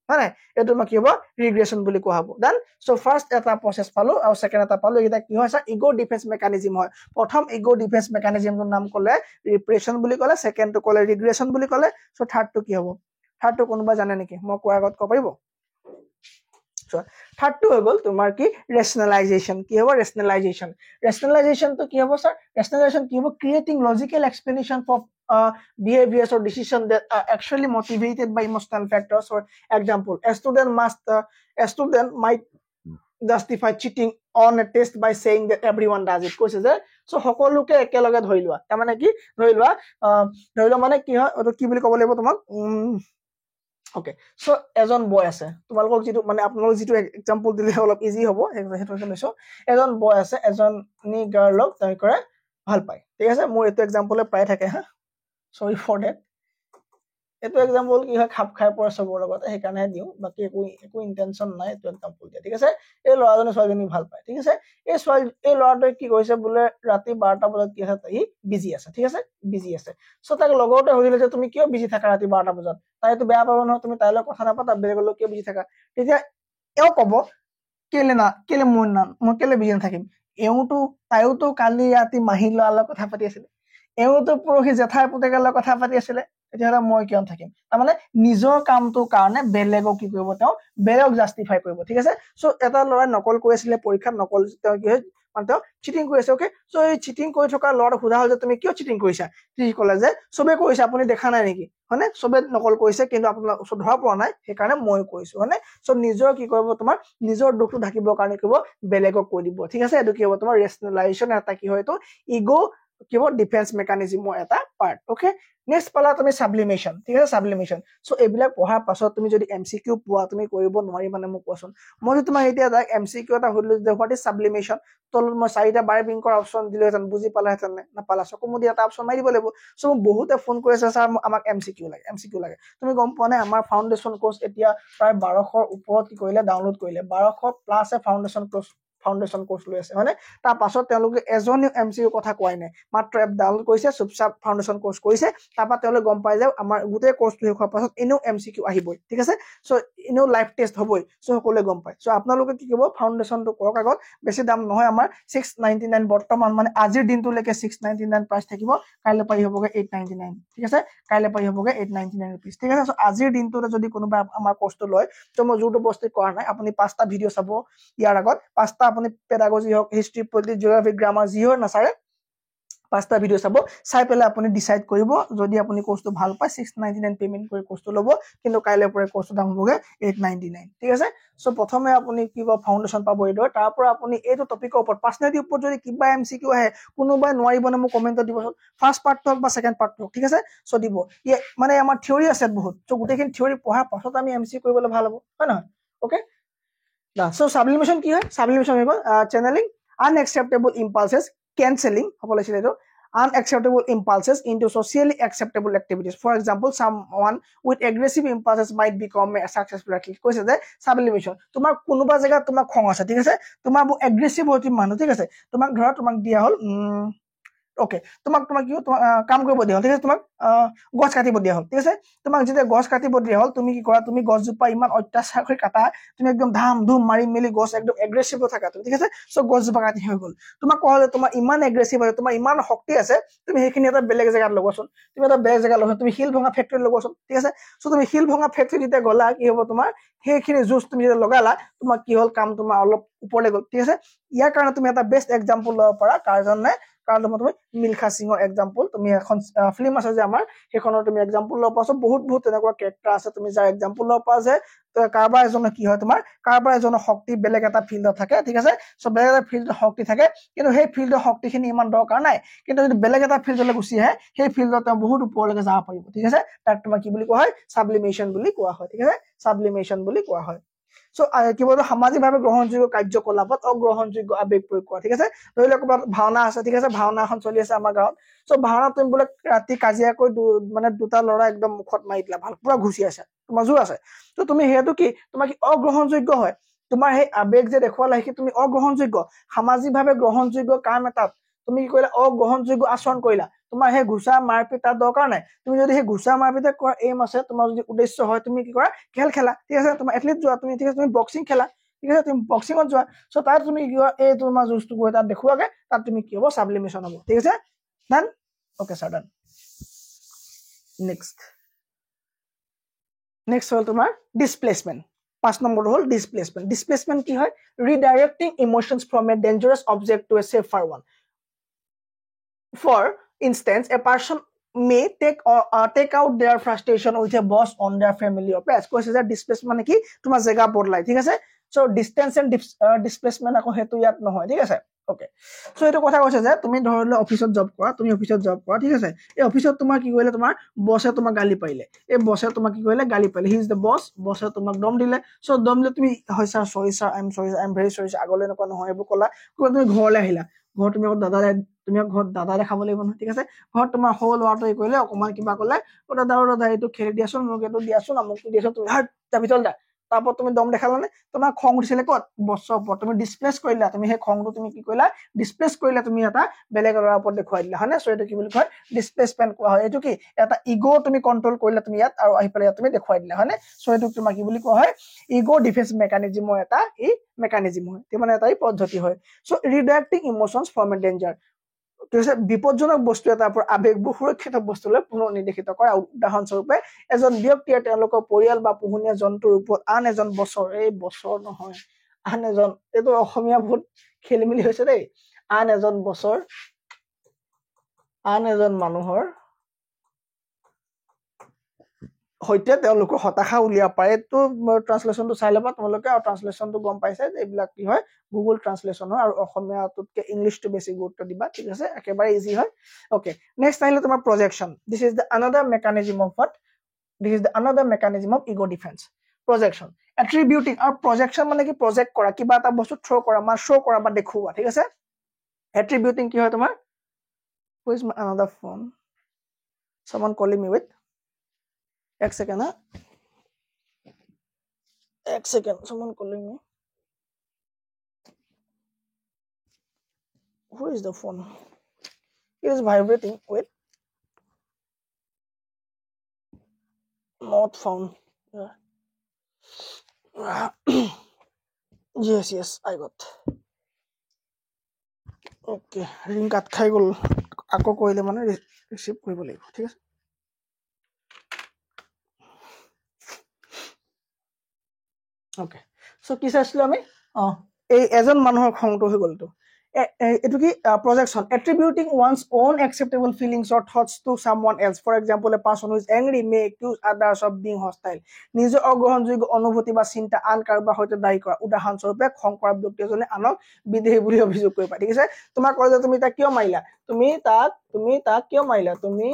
হয় এটো মই কি হ'ব ৰিগ্ৰেশ্যন বুলি কোৱা হ'ব দেন সো ফাৰ্স্ট এটা প্ৰসেছ পালো আৰু সেকেন্ড এটা পালো এটা কি হয় ইগো ডিফেন্স মেকানিজম হয় প্ৰথম ইগো ডিফেন্স মেকানিজমৰ নাম ক'লে ৰিপ্ৰেছন বুলি ক'লে সেকেন্ডটো ক'লে ৰিগ্ৰেশ্যন বুলি ক'লে সো থাৰ্ডটো কি হ'ব থাৰ্ডটো কোনোবা জানে নেকি মই কোৱাৰ আগত ক'ব পাৰিব থাৰ্ডটো হৈ গ'ল তোমাৰ কি ৰেচনেলাইজেশ্যন কি হ'ব ৰেচনেলাইজেশ্যনটো কি হ'ব স্যাৰ ৰেচনেলাইজেশ্যন কি হ'ব creating logical explanation for behaviors or decisions that are actually motivated by emotional factors or example a student might justify cheating on a test by saying that everyone does it কৈছে যে so সকলোকে একেলগে ধৰি লোৱা তাৰ মানে কি ধৰি লোৱা মানে কি হয় অটো কি বুলি ক'ব লাগিব তোমাক ওকে সো এজন বয় আছে তোমালোকক যেটো মানে আপোনালোক যেটো এক্সাম্পল দিলে অলপ ইজি হ'ব হেটো লৈছো এজন বয় আছে এজনী গাৰ্লক তাই কৰে ভাল পায় ঠিক আছে মোৰ এটো এক্সাম্পলে প্ৰায় থাকে হা sorry for that এটো এক্সাম্পল কি হয় খাপ খাই পৰা সবৰ লগত সেই কাৰণে দিও বাকি একো ইন্টেনশন নাই এটো এক্সাম্পল দিয়া ঠিক আছে এই ল'ৰাজনে ছোৱালীজনী ভাল পায় ঠিক আছে এই ল'ৰাটোৱে কি কৈছে বোলে ৰাতি 12টা বজাত কি আছে তাই বিজি আছে ঠিক আছে বিজি আছে সো তাক লগতে হইলে যে তুমি কিয় বিজি থাকা ৰাতি 12টা বজাত তাইতো বেয়া পাব নহয় তুমি তাইলৈ কথা নাপাতা বেলেগলৈ কিয় বিজি থাকা তেতিয়া এও ক'ব কেলে মই কেলে বিজি নাথাকিম তাইওতো কালি ৰাতি মাহিলাৰ কথা পাতি আছিল এওঁতো পৰহি জেঠাই পুতেকৰ লগত কথা পাতি আছিল তেতিয়াহ'লে মই কিয় থাকিম তাৰ মানে নিজৰ কামটোৰ কাৰণে বেলেগক কি কৰিব তেওঁ বেলেগক জাস্টিফাই কৰিব ঠিক আছে সো এটা ল'ৰাই নকল কৰিছিল পৰীক্ষাত নকল তেওঁ কি মানে তেওঁ চিটিং কৰিছে ওকে সো এই চিটিং কৰি থকা ল'ৰাটো সোধা হ'ল যে তুমি কিয় চিটিং কৰিছা সি ক'লে যে সবে কৰিছে আপুনি দেখা নাই নেকি হয়নে সবে নকল কৰিছে কিন্তু আপোনাৰ ওচৰত ধৰা পৰা নাই সেই কাৰণে মই কৈছো হয়নে সো নিজৰ কি কৰিব তোমাৰ নিজৰ দুখটো ঢাকিবৰ কাৰণে কৰিব বেলেগক কৈ দিব ঠিক আছে এটো কি হ'ব তোমাৰ ৰেচনেলাইজেশ্যন এটা কি হয় তো ইগো কি হ'ব ডিফেন্স মেকানিজমৰ এটা পাৰ্ট ওকে নেক্সট পালা তুমি সাবলিমেশন ঠিক আছে সাবলিমেশন সো এইবিলাক পঢ়াৰ পাছত তুমি যদি এমসিকিউ পোৱা তুমি কৰিব নোৱাৰি মানে মোক কোৱাচোন মই তোমাক এতিয়া ডাইৰেক্ট এমসিকিউ এটা হলো যে হোৱাট ইজ সাবলিমেশন তলত মই চাৰিটা বাৰে বিংকৰ অপচন দিলেহেঁতেন বুজি পালাহেঁতেন নাপালা চকু মুদি এটা অপচন মাৰি দিব লাগিব সো বহুতে ফোন কৰিছে স্যাৰ আমাক এমসিকিউ লাগে তুমি গম পোৱা নাই আমাৰ ফাউণ্ডেশ্যন কোৰ্স এতিয়া প্ৰায় 1200ৰ ওপৰত কি কৰিলে ডাউনলোড কৰিলে 1200 প্লাস এ ফাউণ্ডেশ্যন কোৰ্স লৈ আছে মানে তাৰ পাছত তেওঁলোকে এজনীও এমসিকিউ কথা কোৱাই নাই মাত্ৰ এপ ডাউনলোড কৰিছে চুপচাপ ফাউণ্ডেশ্যন কোৰ্স কৰিছে তাৰপা তেওঁলোকে গম পাই যে আমাৰ গোটেই কোৰ্সটো শেষ হোৱাৰ পাছত এনেও এমসিকিউ আহিবই ঠিক আছে সো এনেও লাইভ টেষ্ট হ'বই সো সকলোৱে গম পায় সো আপোনালোকে কি কৰিব ফাউণ্ডেশ্যনটো কৰক আগত বেছি দাম নহয় আমাৰ 699 বৰ্তমান মানে আজিৰ দিনটোলৈকে 699 প্ৰাইস থাকিব কাইলৈ পাই হ'বগে 899 ঠিক আছে কাইলৈ পাই হ'বগে 899 रुपीस ঠিক আছে সো আজিৰ দিনটোতে যদি কোনোবা আমাৰ কোৰ্সটো লয় তো মই জুটো বস্তি কৰা নাই আপুনি 5টা ভিডিও চাব ইয়াৰ আগত 5টা আপুনি পেডাগজি হক হিষ্ট্ৰি পলিটিক্স জিওগ্ৰাফি গ্ৰামাৰ জিও নাছাৰে 5টা ভিডিও চাব চাই পেলাই আপুনি ডিসাইড কৰিব যদি আপুনি কোৰ্সটো ভাল পায় 699 পেমেন্ট কৰি কোৰ্সটো ল'ব কিন্তু কাইলৈ পৰা কোৰ্সটো দাম হ'বগে 899 ঠিক আছে সো প্ৰথমে আপুনি কিবা ফাউন্ডেশন পাব এইদৰ তাৰ পৰা আপুনি এইটো টপিকৰ ওপৰত পাৰ্সনেলিটি ওপৰত যদি কিবা এমসিকিউ আহে কোনোবাই নোৱাৰিবনে মোক কমেন্টত দিব ফাৰ্স্ট পাৰ্ট হক বা সেকেন্ড পাৰ্ট হক ঠিক আছে সো দিব মানে আমাৰ থিওৰি আছে বহুত সো গোটেইখিনি থিওৰি পঢ়া পাছত আমি এমসি কৰিবলৈ ভাল হ'ব হয় নহয় ওকে সো সাবলিমেশন কি হয় সাবলিমেশন হৈ গ'ল channeling unacceptable impulses canceling হ'ব লাগিছিল এইটো unacceptable impulses into socially acceptable activities for example someone with aggressive impulses might become a successful athlete কৈছে যে সাবলিমেশন তোমাক কোনোবা জায়গা তোমাক খং আছে ঠিক আছে তোমাক এগ্রেসিভ হতি মানুহ ঠিক আছে তোমাক ধৰা তোমাক দিয়া হল ওকে তোমাক কি কাম কৰিব দিয়া হল ঠিক আছে তোমাক গছ কাটিব দিয়া হল ঠিক আছে তোমাক যেতিয়া গছ কাটিব দিয়া হল তুমি কি কৰা তুমি গছজোপা ইমান অত্যাচাৰ কৰি কাটা তুমি একদম ধাম ধুম মাৰি মেলি গছ একদম এগ্রেসিভ থাকা তুমি ঠিক আছে সো গছজোপা কাটি হৈ গল তোমাক কহলে তোমাৰ ইমান এগ্ৰেসিভ আছে তোমাৰ ইমান শক্তি আছে তুমি হেখিনি এটা বেলেগ জায়গাত লগোছন তুমি এটা বেলেগ জায়গা লগোছন তুমি হিল ভঙা ফ্যাক্টরি লগোছন ঠিক আছে সো তুমি হিল ভঙা ফ্যাক্টরি দিতে গলা কি হ'ব তোমাৰ হেখিনি জুস তুমি যেতিয়া লগালা তোমাক কি হল কাম তোমাৰ অলপ উপৰলে গল ঠিক আছে ইয়াৰ কাৰণে তুমি এটা বেস্ট এক্সাম্পল লব পাৰা কাৰজনে কাৰণ তুমি মিলখা সিংৰ এক্সাম্পল তুমি এখন ফিল্ম আছে যে আমাৰ হেখনৰ তুমি এক্সাম্পল লব পাছো বহুত তেনেকুৱা ক্যাৰেক্টাৰ আছে তুমি যাৰ এক্সাম্পল লব পা যে কাৰবাৰ এজনৰ কি হয় তোমাৰ কাৰবাৰ এজনৰ শক্তি বেলেগ এটা ফিল্ডত থাকে ঠিক আছে সো বেলেগ এটা ফিল্ডত শক্তি থাকে কিন্তু সেই ফিল্ডৰ শক্তিখিনি ইমান দৰকাৰ নাই কিন্তু যদি বেলেগ এটা ফিল্ডলৈ গুচি আহে সেই ফিল্ডত বহুত ওপৰলৈকে যাব পাৰিব ঠিক আছে তাক তোমাৰ কি বুলি কোৱা হয় সাবলিমেশন বুলি কোৱা হয় ঠিক আছে সাবলিমেশন বুলি কোৱা হয় সো কিবো সামাজিকভাৱে গ্ৰহণযোগ্য কাৰ্যকলাপত অগ্ৰহণযোগ্য আবেগ প্ৰয়োগ কৰা ঠিক আছে ধৰি লওক ভাওনা আছে ঠিক আছে ভাওনা এখন চলি আছে আমাৰ গাঁৱত সো ভাওনা তুমি বোলে ৰাতি কাজিয়া কৰি মানে দুটা লৰা একদম মুখত মাৰি দিলা ভাল পুৰা ঘুষি আছে তোমাৰ জোৰ আছে তো তুমি হেতু কি তোমাৰ কি অগ্ৰহণযোগ্য হয় তোমাৰ সেই আবেগ যে দেখুৱালা কি তুমি অগ্ৰহণযোগ্য সামাজিকভাৱে গ্ৰহণযোগ্য কাম এটাত তুমি কি কৰিলা অগ্ৰহণযোগ্য আচৰণ কৰিলা তোমাৰ সেই ঘুষা মাৰপিটা দৰকাৰ নাই তুমি যদি সেই ঘুষা মাৰপিটা কৰা এইম আছে তোমাৰ যদি উদ্দেশ্য হয় তুমি কি কৰা খেল খেলা ঠিক আছে তোমাৰ এথলিট যোৱা তুমি ঠিক আছে তুমি বক্সিং খেলা ঠিক আছে তুমি বক্সিংত যোৱা সো তাত তুমি কি কৰা এই তোমাৰ জুসটো গৈ তাত দেখুৱাগে তাত তুমি কি হ'ব সাবলিমেশন হ'ব ঠিক আছে done okay sir done next হল তোমাৰ ডিসপ্লেসমেন্ট 5 নম্বৰ হল ডিসপ্লেসমেন্ট কি হয় redirecting emotions from a dangerous object to a safer one for instance a person may take out their frustration with a boss on their family or pets কৈছে যে displacement মানে কি তোমাৰ জায়গা বদলাই ঠিক আছে সো ডিসটেন্স এন্ড ডিসপ্লেসমেন্ট আকৌ হেতু ইয়াত নহয় ঠিক আছে ওকে সো এটো কথা কৈছে যে তুমি ধৰিলে অফিসত জব কৰা তুমি অফিসত জব কৰা ঠিক আছে এই অফিসত তোমাৰ কি কৰিলে তোমাৰ বসে তোমাক গালি পাৰিলে এই বসে তোমাক কি কৰিলে গালি পাৰিলে হি ইজ দ্য বস বসে তোমাক দম দিলে সো দম দিলে তুমি হয় স্যার সৰি স্যাৰ আই এম ভেৰি সৰি আগলে নকৰা নহয় এইবোৰ কলা তুমি ঘৰলৈ আহিলা ঘৰ তুমি তুমি ঘৰত দাদাৰে খাব লাগিব নহয় ঠিক আছে ঘৰত তোমাৰ সৰু ল'ৰাটোৱে কৰিলে অকমান কিবা কলে দাদা এইটো খেলি দিয়াচোন মোক এইটো দিয়াচোন আমুকটো দিয়াচোন তুমি হাত যাবি চল দা তারপর তুমি দম দেখালানে তোমার খং উঠিছিলে কত বছৰ ওপৰত তুমি ডিসপ্লেস কৰিলা তুমি সেই খংটো তুমি কি কৰিলা ডিসপ্লেস কৰিলা তুমি এটা বেলেগ ল'ৰাৰ ওপৰত দেখুৱাই দিলা হয়নে সো এটো কি বুলি কয় ডিসপ্লেসমেন্ট কোৱা হয় এটো কি এটা ইগো তুমি কন্ট্ৰোল কৰিলা তুমি ইয়াত আৰু আহি পেলাই তুমি দেখুৱাই দিলা হয়নে সো এটো তোমাৰ কি বুলি কোৱা হয় ইগো ডিফেন্স মেকানিজমৰ এটা ই মেকানিজম হয় মানে এটা পদ্ধতি হয় so redirecting emotions from a danger বিপজ্জনক বস্তু এটাৰ পৰা আবেগবোৰ সুৰক্ষিত বস্তুলৈ পুনৰ নিৰ্দেশিত কৰা উদাহৰণস্বৰূপে এজন ব্যক্তিয়ে তেওঁলোকৰ পৰিয়াল বা পোহনীয়া জন্তুৰ ওপৰত আন এজন বছৰ এই বছৰ নহয় আন এজন এইটো অসমীয়া বহুত খেলিমেলি হৈছে দেই আন এজন বছৰ আন এজন মানুহৰ হইতে তেওঁলোকৰ হতাশা উলিয়া পাৰে তো ট্ৰান্সলেশনটো চাই লবা তোমালোকে আৰু ট্ৰান্সলেশনটো গম পাইছে যে এইবিলাক কি হয় গুগল ট্ৰান্সলেশন হয় আৰু অসমীয়াটোতকে ইংলিশটো বেছি গুৰুত্ব দিবা ঠিক আছে একেবাৰে ইজি হয় ওকে নেক্সট আহিলে তোমাৰ projection this is the another mechanism of what this is the another mechanism of ego defense projection attributing আৰু projection মানে কি project কৰা কিবা এটা বস্তু থ্ৰো কৰা বা শো কৰা বা দেখুৱা ঠিক আছে attributing কি হয় তোমাৰ who is another phone someone calling me with एक सेकंड है एक second someone calling me who is the phone it is vibrating wait not found yes I got okay ring কাট খাই গল আকৌ কইলে মানে ৰিসিভ কৰিব লাগিব ঠিক আছে ওকে সো কি চাইছিলো আমি এই এজন মানুহৰ খংটো হৈ গলটো এটো কি projection attributing one's own acceptable feelings or thoughts to someone else. For example, a person who is angry may accuse others of being hostile. নিজৰ অগ্ৰহণযোগ্য অনুভূতি বা চিন্তা আন কাৰোবাৰ সৈতে দায়ী কৰা, উদাহৰণস্বৰূপে খং কৰা ব্যক্তি এজনে আনক বিদেহী বুলি অভিযোগ কৰিব পাৰে। ঠিক আছে, তোমাক কয় যে তুমি তাক কিয় মাৰিলা, তুমি তাক কিয় মাৰিলা, তুমি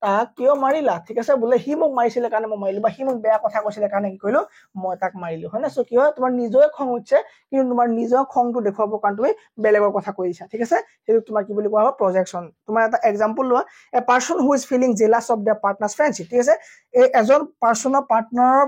তাক কিয় মাৰিলা, ঠিক আছে, বোলে সি মোক মাৰিছিলে কাৰণে মই মাৰিলো, বা সি মোক বেয়া কথা কৈছিলে কাৰণে কি কৰিলো মই তাক মাৰিলো, হয় না। সো কি হয়, তোমাৰ নিজৰে খং উঠছে কিন্তু তোমাৰ নিজৰ খংটো দেখুৱাবৰ কাৰণে তুমি বেলেগৰ কথা কৈছা, ঠিক আছে, সেইটো তোমাৰ কি বুলি কোৱা হয় প্ৰজেকশ্যন। তোমাৰ এটা এক্সাম্পল লোৱা, a person who is feeling jealous of their partner's friendship, ঠিক আছে, এই এজন পাৰ্সনৰ পাৰ্টনাৰৰ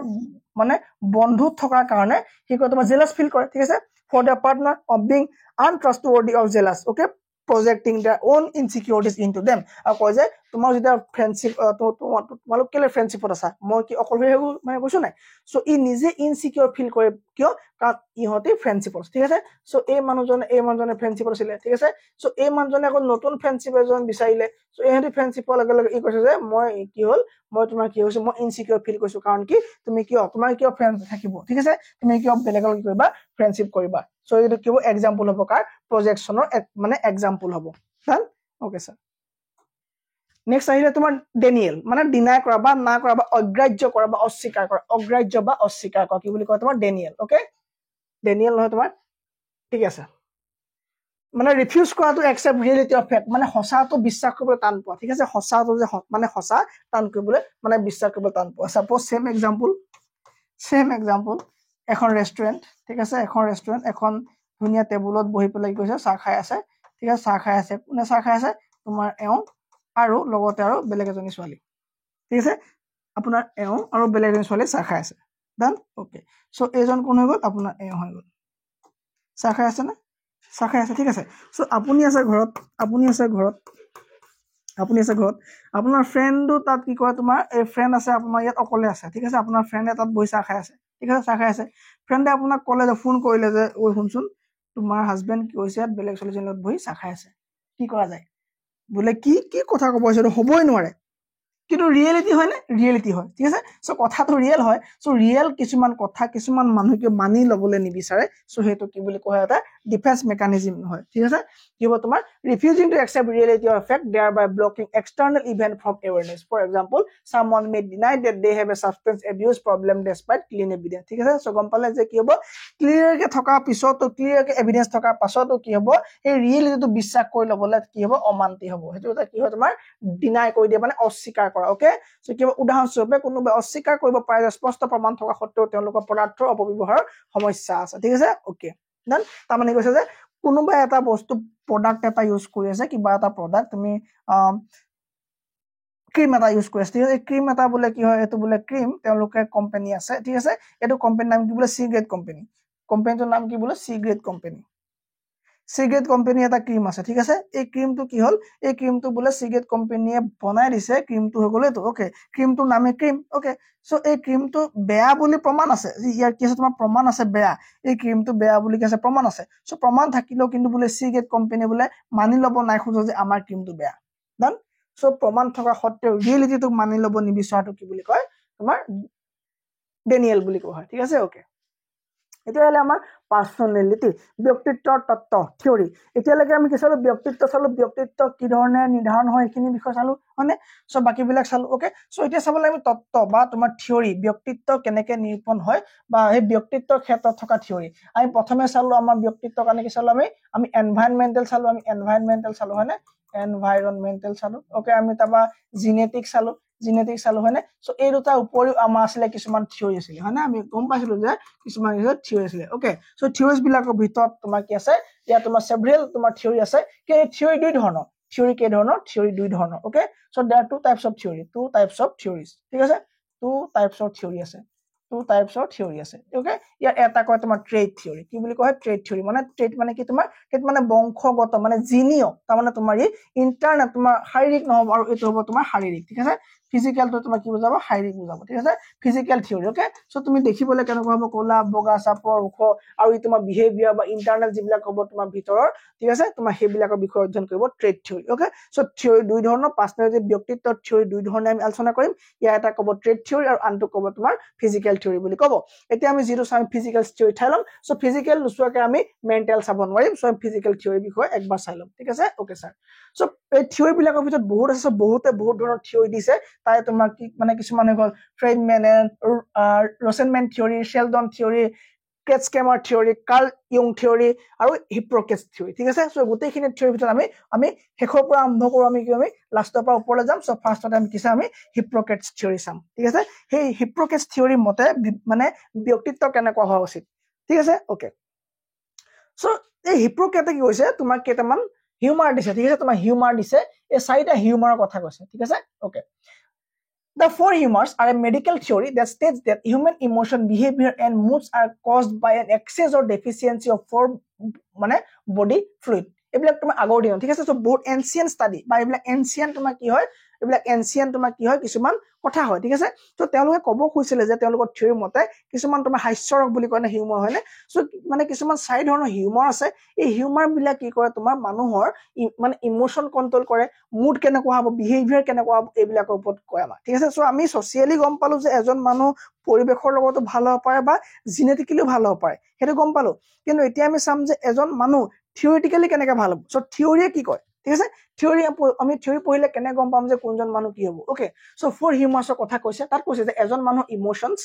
মানে বন্ধুত থকাৰ কাৰণে কি কয় তোমাৰ জেলাস ফিল কৰে, ঠিক আছে, for their partner of being untrustworthy of jealous, okay, projecting their own insecurities into them. আৰু কয় যে তোমাৰ যেতিয়া ফ্ৰেণ্ডশ্বিপ তোমালোক কেলে ফ্ৰেণ্ডশ্বিপত আছা, মই কি অকলশৰীয়া মানে কৈছো নাই, সো ই নিজে ইনচিকিউৰ ফিল কৰে, কিয়, কাৰণ ইহঁতে ফ্ৰেণ্ডশ্বিপত, ঠিক আছে। সো এই মানুহজনে ফ্ৰেণ্ডশ্বিপত আছিলে, ঠিক আছে, সো এই মানুহজনে আকৌ নতুন ফ্ৰেণ্ডশ্বিপ এজন বিচাৰিলে, সো ইহঁতে ফ্ৰেণ্ডশ্বিপৰ লগে লগে ই কৈছে যে মই কি হ'ল, মই তোমাৰ কি হৈছে, মই ইনচিকিউৰ ফিল কৰিছো, কাৰণ কি তুমি কিয়, তোমাৰ কিয় ফ্ৰেণ্ড থাকিব, ঠিক আছে, তুমি কিয় বেলেগৰ কি কৰিবা ফ্ৰেণ্ডশ্বিপ কৰিবা। সো এইটো কি হ'ব এক্সাম্পল হ'ব কাৰ প্ৰজেকশ্যনৰ মানে এক্সাম্পল হ'ব, ডান, ওকে স্যাৰ। নেক্সট আহিলে তোমাৰ ডেনিয়েল, মানে ডিনাই কৰা বা না কৰা বা অগ্ৰাহ্য কৰা বা অস্বীকাৰ কৰা, অগ্ৰাহ্য বা অস্বীকাৰ কৰা কি বুলি কয় তোমাৰ ডেনিয়েল, ওকে, ডেনিয়েল নহয় তোমাৰ, ঠিক আছে, মানে ৰিফিউজ কৰাটো একচেপ্ট ৰিয়েলিটি অফ ফেক্ট, মানে সঁচাটো বিশ্বাস কৰিবলৈ টান পোৱা, ঠিক আছে, সঁচাটো যে মানে সঁচা টান কৰিবলৈ মানে বিশ্বাস কৰিবলৈ টান পোৱা। সাপোজ সেম এক্সাম্পল এখন ৰেষ্টুৰেণ্ট, ঠিক আছে, এখন ৰেষ্টুৰেণ্ট, এখন ধুনীয়া টেবুলত বহি পেলাই কৈছে চাহ খাই আছে, ঠিক আছে, চাহ খাই আছে, কোনে চাহ খাই আছে, তোমাৰ এওঁ আৰু লগতে আৰু বেলেগ এজনী ছোৱালী, ঠিক আছে, আপোনাৰ এওঁ আৰু বেলেগ এজনী ছোৱালী চাহ খাই আছে, ডান, ওকে। সো এইজন কোন হৈ গ'ল, আপোনাৰ এওঁ হৈ গ'ল, চাহ খাই আছে নে, চাহ খাই আছে, ঠিক আছে। সো আপুনি আছে ঘৰত, আপোনাৰ ফ্ৰেণ্ডো তাত কি কয়, তোমাৰ এই ফ্ৰেণ্ড আছে আপোনাৰ ইয়াত অকলে আছে, ঠিক আছে, আপোনাৰ ফ্ৰেণ্ডে তাত বহি চাহ খাই আছে, ঠিক আছে, চাহ খাই আছে, ফ্ৰেণ্ডে আপোনাক ক'লে যে ফোন কৰিলে যে ঐ শুনচোন তোমাৰ হাজবেণ্ড কি হৈছে ইয়াত বেলেগ ছোৱালীজনীৰ লগত বহি চাহ খাই আছে, কি কৰা যায়, বোলে কি কথা ক'ব হৈছে, হ'বই নোৱাৰে, কিন্তু ৰিয়েলিটি হয় নে, ৰিয়েলিটি হয়, ঠিক আছে। সো কথাটো ৰিয়েল হয়, সো ৰিয়েল কিছুমান কথা কিছুমান মানুহে মানি ল'বলৈ নিবিচাৰে, সো সেইটো কি বুলি কোৱা এটা ডিফেন্স মেকানিজম হয়, ঠিক আছে। কি হ'ব তোমাৰ refusing to accept reality of fact thereby blocking external event from awareness. For example, someone may deny that they have a substance abuse problem despite clean evidence, ঠিক আছে। সো গম পালে যে কি হ'ব, ক্লিয়াৰ কে থকা পিছতো, ক্লিয়াৰ কে এভিডেন্স থকাৰ পাছতো কি হ'ব, এই ৰিয়েলিটিটো বিশ্বাস কৰি ল'বলৈ কি হ'ব, অমান্তি হ'ব, সেইটো এটা কি হয় তোমাৰ ডিনাই কৰি দিয়ে, মানে অস্বীকাৰ কৰা, ওকে। সো কি হ'ব, উদাহৰণস্বৰূপে কোনোবাই অস্বীকাৰ কৰিব পাৰে যে স্পষ্ট প্ৰমাণ থকা সত্ত্বেও তেওঁলোকৰ পদাৰ্থৰ অপব্যৱহাৰৰ সমস্যা আছে, ঠিক আছে, ওকে, ডান। তাৰমানে কৈছে যে কোনোবাই এটা বস্তু প্ৰডাক্ট এটা ইউজ কৰি আছে, কিবা এটা প্ৰডাক্ট তুমি ক্ৰীম এটা ইউজ কৰি আছে, ঠিক আছে, এই ক্ৰীম এটা বোলে কি হয়, এইটো বোলে ক্ৰীম তেওঁলোকে কোম্পানী আছে, ঠিক আছে, এইটো কোম্পানীৰ নাম কি বোলে চি গ্ৰেড কোম্পানী, কোম্পানীটোৰ নাম কি বোলে চি গ্ৰেড কোম্পানী এটা ক্ৰীম আছে, ঠিক আছে, এই ক্ৰীমটো কি হ'ল, এই ক্ৰীমটো বোলে চি গ্ৰেড কোম্পানীয়ে বনাই দিছে, ক্ৰীমটো হৈ গ'ল এইটো, ওকে, ক্ৰীমটোৰ নামে ক্ৰীম, ওকে। সো এই ক্ৰীমটো বেয়া বুলি প্ৰমাণ আছে, ইয়াৰ কি আছে তোমাৰ প্ৰমাণ আছে বেয়া, এই ক্ৰীমটো বেয়া বুলি কি আছে প্ৰমাণ আছে, সো প্ৰমাণ থাকিলেও কিন্তু বোলে চি গ্ৰেড কোম্পানী বোলে মানি ল'ব নাই খোজে যে আমাৰ ক্ৰীমটো বেয়া, ডান। সো প্ৰমাণ থকা সত্ত্বেও ৰিয়েলিটিটোক মানি ল'ব নিবিচৰাটো কি বুলি কয় তোমাৰ ডেনিয়েল বুলি কোৱা হয়, ঠিক আছে, ওকে। এতিয়া হ'লে আমাৰ পাৰ্চনেলিটি, ব্যক্তিত্বৰ তত্ত্ব থিয়ৰী। এতিয়ালৈকে আমি কি চালো, ব্যক্তিত্ব চালো, ব্যক্তিত্ব কি ধৰণে নিৰ্ধাৰণ হয় এইখিনি বিষয় চালো, হয়নে, সো বাকীবিলাক চালো, ওকে। সো এতিয়া চাবলৈ আমি তত্ত্ব বা তোমাৰ থিয়ৰী, ব্যক্তিত্ব কেনেকে নিৰূপণ হয় বা সেই ব্যক্তিত্বৰ ক্ষেত্ৰত থকা থিয়ৰী। আমি প্ৰথমে চালো আমাৰ ব্যক্তিত্বৰ কাৰণে কি চালো, আমি এনভাইৰনমেন্টেল চালো, হয়নে, এনভাইৰনমেন্টেল চালো, ওকে। আমি তাৰপৰা জিনেটিক চালো, হয়নে। সো এই দুটাৰ উপৰিও আমাৰ আছিলে কিছুমান থিয়ৰী আছিলে, হয়নে, আমি গম পাইছিলো যে কিছুমান থিয়ৰী আছিলে, ওকে। সো থিয়ৰিজ বিলাকৰ ভিতৰত তোমাৰ কি আছে, ইয়াত তোমাৰ সেভেৰেল তোমাৰ থিয়ৰী আছে, কি থিয়ৰী দুই ধৰণৰ, থিয়ৰী দুই ধৰণৰ, okay. So there are two types of theories, ঠিক আছে, two types of theory আছে, ওকে। ইয়াৰ এটা কয় তোমাৰ ট্ৰেড থিয়ৰী, কি বুলি কয় ট্ৰেড থিয়ৰী, মানে ট্ৰেড মানে কি তোমাৰ, ট্ৰেড মানে বংশগত, মানে জিনীয়, তাৰমানে তোমাৰ ই ইণ্টাৰনেট তোমাৰ শাৰীৰিক নহব, আৰু এইটো হ'ব তোমাৰ শাৰীৰিক, ঠিক আছে, ফিজিকেলটো তোমাৰ কি বুজাব, শাৰীৰিক বুজাব, ঠিক আছে, ফিজিকেল থিয়ৰী, ওকে। সো তুমি দেখিবলৈ কেনেকুৱা হ'ব, ক'লা বগা চাপৰ ওখ, আৰু ই তোমাৰ বিহেভিয়াৰ বা ইণ্টাৰনেল যিবিলাক হ'ব তোমাৰ ভিতৰৰ, ঠিক আছে, তোমাৰ সেইবিলাকৰ বিষয়ে অধ্যয়ন কৰিব trade theory, okay. So theory দুই ধৰণৰ, পাৰ্চনেলিটি ব্যক্তিত্বৰ থিয়ৰী দুই ধৰণে আমি আলোচনা কৰিম, ইয়াৰ এটা ক'ব ট্ৰেড থিয়ৰী আৰু আনটো ক'ব তোমাৰ ফিজিকেল থিওৰি বুলি ক'ব এতিয়া আমি যিটো চাম ফিজিক্যাল থিওৰি চাই ল'ম সো ফিজিক্যাল নুচুৱাকে আমি মেন্টাল চাব নোৱাৰিম সো ফিজিক্যাল থিওৰি বিষয়ে একবাৰ চাই ল'ম ঠিক আছে ওকে স্যাৰ সো এই থিওৰি বিলাকৰ ভিতৰত বহুত আছে বহুতে বহুত ধৰণৰ থিওৰি দিছে তাই তোমাৰ কি মানে কিছুমান হৈ গ'ল Friedman Rosenman theory Sheldon theory Kretschmer theory Carl ইয়ং থিওৰি আৰু হিপ্ৰকেটছ থিওৰি ঠিক আছে সো গোটেইখিনি থিওৰিৰ ভিতৰত আমি শেষৰ পৰা আৰম্ভ কৰো আমি কি আমি লাষ্টৰ পৰা ওপৰলৈ যাম সো ফাৰ্ষ্টতে আমি কিছে আমি হিপ্ৰকেটছ থিওৰি চাম ঠিক আছে সেই হিপ্ৰকেটছ থিওৰি মতে মানে ব্যক্তিত্ব কেনেকুৱা হোৱা উচিত ঠিক আছে ওকে সো এই হিপ্ৰকেটে কি কৈছে তোমাক কেইটামান হিউমাৰ দিছে ঠিক আছে তোমাৰ হিউমাৰ দিছে এই চাৰিটা হিউমাৰৰ কথা কৈছে ঠিক আছে okay The four humors are a medical theory that states that human emotion, behavior, and moods are caused by an excess or deficiency of four body fluid. এইবিলাক তোমাৰ আগৰ দিন ঠিক আছে সো বহুত এনশিয়েন্ট ষ্টাডি বা এইবিলাক এনশিয়েন্ট তোমাৰ কি হয় এইবিলাক এনশিয়েন্ট তোমাৰ কি হয় কিছুমান কথা হয় ঠিক আছে সো তেওঁলোকে ক'ব খুজিছিলে যে তেওঁলোকৰ থিওৰি মতে কিছুমান তোমাৰ হাস্যৰক বুলি কয় না হিউমাৰ হয় না সো মানে কিছুমান চাৰি ধৰণৰ হিউমাৰ আছে এই হিউমাৰ বিলাক কি কৰে তোমাৰ মানুহৰ মানে ইমোশন কন্ট্ৰোল কৰে মুড কেনেকুৱা হ'ব বিহেভিয়াৰ কেনেকুৱা হ'ব এইবিলাকৰ ওপৰত কয় আমাৰ ঠিক আছে সো আমি সোশিয়ালি গম পালো যে এজন মানুহ পৰিবেশৰ লগতো ভাল হ'ব পাৰে বা জেনেটিক্যালি ভাল হ'ব পাৰে হেতু গম পালো কিন্তু এতিয়া আমি চাম যে এজন মানুহ থিওৰিটিক্যালি কেনেকৈ ভাল হ'ব সো থিওৰিয়ে কি কয় ঠিক আছে থিওৰি আমি থিওৰি পঢ়িলে কেনে গম পাম যে কোনজন মানুহ কি হ'ব ওকে সো ফৰ হিউমাৰ্ছৰ কথা কৈছে তাত কৈছে যে এজন মানুহ ইমোশনছ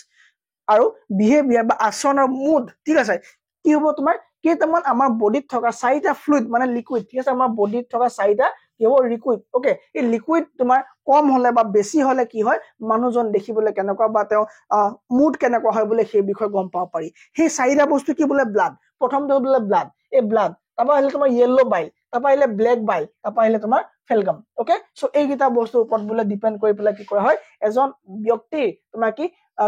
আৰু বিহেভিয়াৰ বা আচৰণৰ মুড ঠিক আছে কি হ'ব তোমাৰ কেইটামান আমাৰ বডিত থকা চাৰিটা ফ্লুইড মানে লিকুইড ঠিক আছে আমাৰ বডিত থকা চাৰিটা কি হ'ব লিকুইড ওকে এই লিকুইড তোমাৰ কম হলে বা বেছি হলে কি হয় মানুহজন দেখিবলৈ কেনেকুৱা বা তেওঁ মুড কেনেকুৱা হয় বুলি সেই বিষয়ে গম পাব পাৰি সেই চাৰিটা বস্তু কি বোলে ব্লাড প্ৰথমটো বোলে ব্লাড এই ব্লাড তাৰপা আহিলে তোমাৰ ইয়েলো বাইল তাৰপা আহিলে ব্লেক বাইল তাৰপা আহিলে তোমাৰ ফেলগাম ওকে সো এইকেইটা বস্তুৰ ওপৰত বোলে ডিপেন্ড কৰি পেলাই কি কৰা হয় এজন ব্যক্তি তোমাৰ কি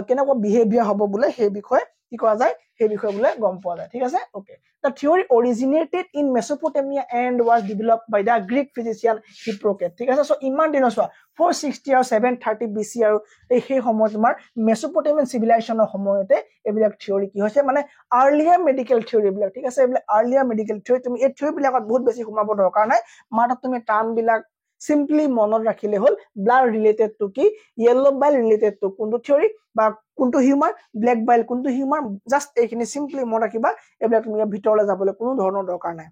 কেনেকুৱা বিহেভিয়াৰ হ'ব বোলে সেই বিষয়ে কি কৰা যায় সেই বিষয়ে বোলে গম পোৱা যায় ঠিক আছে okay The theory originated in Mesopotamia and was developed by the Greek physician Hippocrates ঠিক আছে সো ইমান দিনৰ চোৱা 460 আৰু 730 BC আৰু এই সেই সময় তোমাৰ মেসোপটেমিয়ান সিভিলাইজেশনৰ সময়তে এইবিলাক থিওৰি কি হৈছে মানে আৰ্লিয়াৰ মেডিকেল থিওৰি বিলাক ঠিক আছে এইবিলাক আৰ্লিয়াৰ মেডিকেল থিওৰি তুমি এই থিওৰি বিলাকত বহুত বেছি সোমাব দৰকাৰ নাই মাত্ৰ তুমি টাৰ্ম বিলাক simply মনত ৰাখিলে হল ব্লাড ৰিলেটেড টু কি ইয়েলো বাইল ৰিলেটেড টু কোনটো থিওৰি বা কোনটো হিউমাৰ ব্লেক বাইল কোনটো হিউমাৰ জাস্ট এইখিনি simply মনত ৰাখিবা এইবিলাক তুমি ভিতৰলৈ যাবলৈ কোনো ধৰণৰ দৰকাৰ নাই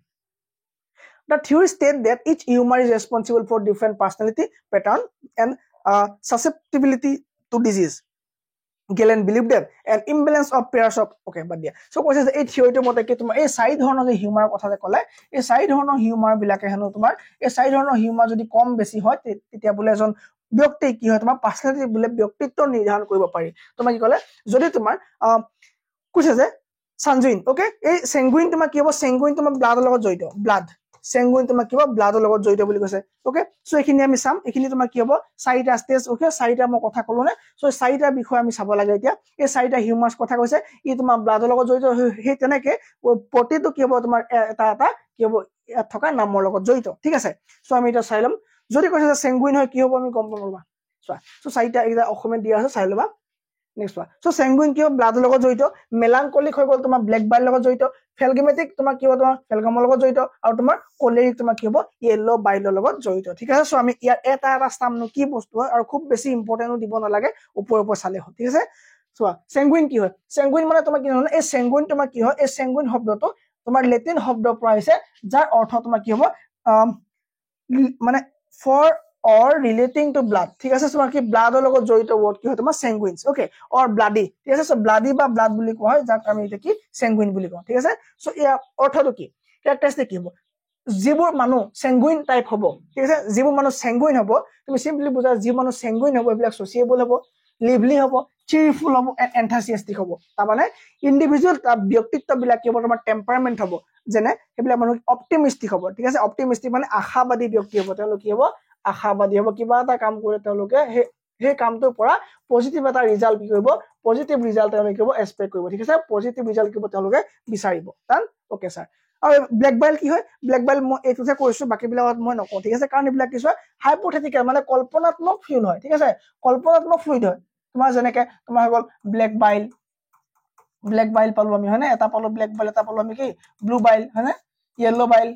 The theory states that each humor is responsible for different personality pattern and susceptibility to disease. Galen believed that an imbalance of pairs of okay but yeah so কৈছে যে এই থিওৰিটো মতে কি তোমাৰ এই চাৰি ধৰণৰ যে হিউমাৰ কথা যে ক'লে এই চাৰি ধৰণৰ হিউমাৰ বিলাকে হেনো তোমাৰ এই চাৰি ধৰণৰ হিউমাৰ যদি কম বেছি হয় তেতিয়া বোলে এজন ব্যক্তি কি হয় তোমাৰ পাৰ্সোনালিটি বোলে ব্যক্তিত্ব নিৰ্ধাৰণ কৰিব পাৰি তোমাৰ কি ক'লে যদি তোমাৰ কৈছে যে sanguine okay এই sanguine তোমাৰ কি হ'ব sanguine তোমাৰ ব্লাডৰ লগত জড়িত ব্লাড sanguine তোমাৰ কি হ'ব ব্লাডৰ লগত জড়িত বুলি কৈছে ওকে সো এখিনি আমি চাম এখিনি তোমাৰ কি হ'ব চাৰিটা স্টেজ ওকে চাৰিটা মই কথা ক'লো না সো চাৰিটা বিষয় আমি চাব লাগে এতিয়া এই চাৰিটা হিউমাৰ্ছ কথা কৈছে ই তোমাৰ ব্লাডৰ লগত জড়িত সেই তেনেকে প্ৰতিটো কি হ'ব তোমাৰ এটা কি হ'ব ইয়াত থকা নামৰ লগত জড়িত ঠিক আছে সো আমি এটা চাই লম যদি কৈছে যে sanguine হয় কি হ'ব আমি গম পাম চোৱা সো চাৰিটা এটা অসমে দিয়া আছে চাই লবা নেক্সট ওয়ান সো sanguine কি হ'ব ব্লাডৰ লগত জড়িত মেলানকলিক হৈ গ'ল তোমাৰ ব্লেক বাইল লগত জড়িত ফেলগমেটিক তোমাৰ কি হ'ব তোমাৰ ফেলগামৰ লগত জড়িত আৰু তোমাৰ কোলেৰিক তোমাৰ কি হ'ব ইয়েলো বাইলৰ লগত জড়িত ঠিক আছে সো আমি ইয়াৰ এটা স্থাননো কি বস্তু হয় আৰু খুব বেছি ইম্পৰ্টেন্টও দিব নালাগে ওপৰ চালে হয় ঠিক আছে চোৱা sanguine কি হয় sanguine মানে তোমাৰ কি জানা এই sanguine তোমাৰ কি হয় এই sanguine শব্দটো তোমাৰ লেটিন শব্দৰ পৰা আহিছে যাৰ অৰ্থ তোমাৰ কি হ'ব মানে for or relating to blood ঠিক আছে সো কি ব্লাডৰ লগত জড়িত ওয়াৰ্ড কি হয় তোমাৰ sanguines ওকে or bloody ঠিক আছে সো bloody বা blood বুলি কোৱা হয় যাক আমি এটা কি sanguine বুলি কওঁ ঠিক আছে সো ইয়াৰ অৰ্থটো কি ক্যাৰেক্টাৰিষ্টিক কি হ'ব যিবোৰ মানুহ sanguine টাইপ হ'ব ঠিক আছে যিবোৰ মানুহ sanguine হ'ব তুমি সিম্পলি বুজা যি মানুহ sanguine হ'ব এইবিলাক sociable হ'ব lively হ'ব cheerful হ'ব and enthusiastic হ'ব তাৰ মানে ইন্ডিভিজুয়াল ব্যক্তিত্ব বিলাক কি হ'ব তোমাৰ টেম্পাৰামেন্ট হ'ব যেনে এইবিলাক মানুহ অপটিমিস্টিক হ'ব ঠিক আছে অপটিমিস্টিক মানে আশাবাদী ব্যক্তি হ'ব তেওঁলোক কি হ'ব আশাবাদী হ'ব কিবা এটা কাম কৰে তেওঁলোকে সেই কামটোৰ পৰা পজিটিভ এটা ৰিজাল্ট কি কৰিব পজিটিভ ৰিজাল্ট তেওঁলোকে কৰিব এক্সপেক্ট কৰিব ঠিক আছে পজিটিভ ৰিজাল্ট কি তেওঁলোকে বিচাৰিব তান ওকে স্যাৰ আৰু ব্লেক বাইল কি হয় ব্লেক বাইল মই এইটোতে কৈছো বাকি বিলাকত মই নকওঁ ঠিক আছে কাৰণ এইবিলাক কি হয় হাইপোথেটিকেল মানে কল্পনাত্মক ফ্লুইড হয় ঠিক আছে কল্পনাত্মক ফ্লুইড হয় তোমাৰ যেনেকে তোমাৰ হৈ গ'ল ব্লেক বাইল পালো আমি হয়নে এটা পালো ব্লেক বাইল এটা পালো আমি কি ব্লু বাইল হয়নে ইয়েলো বাইল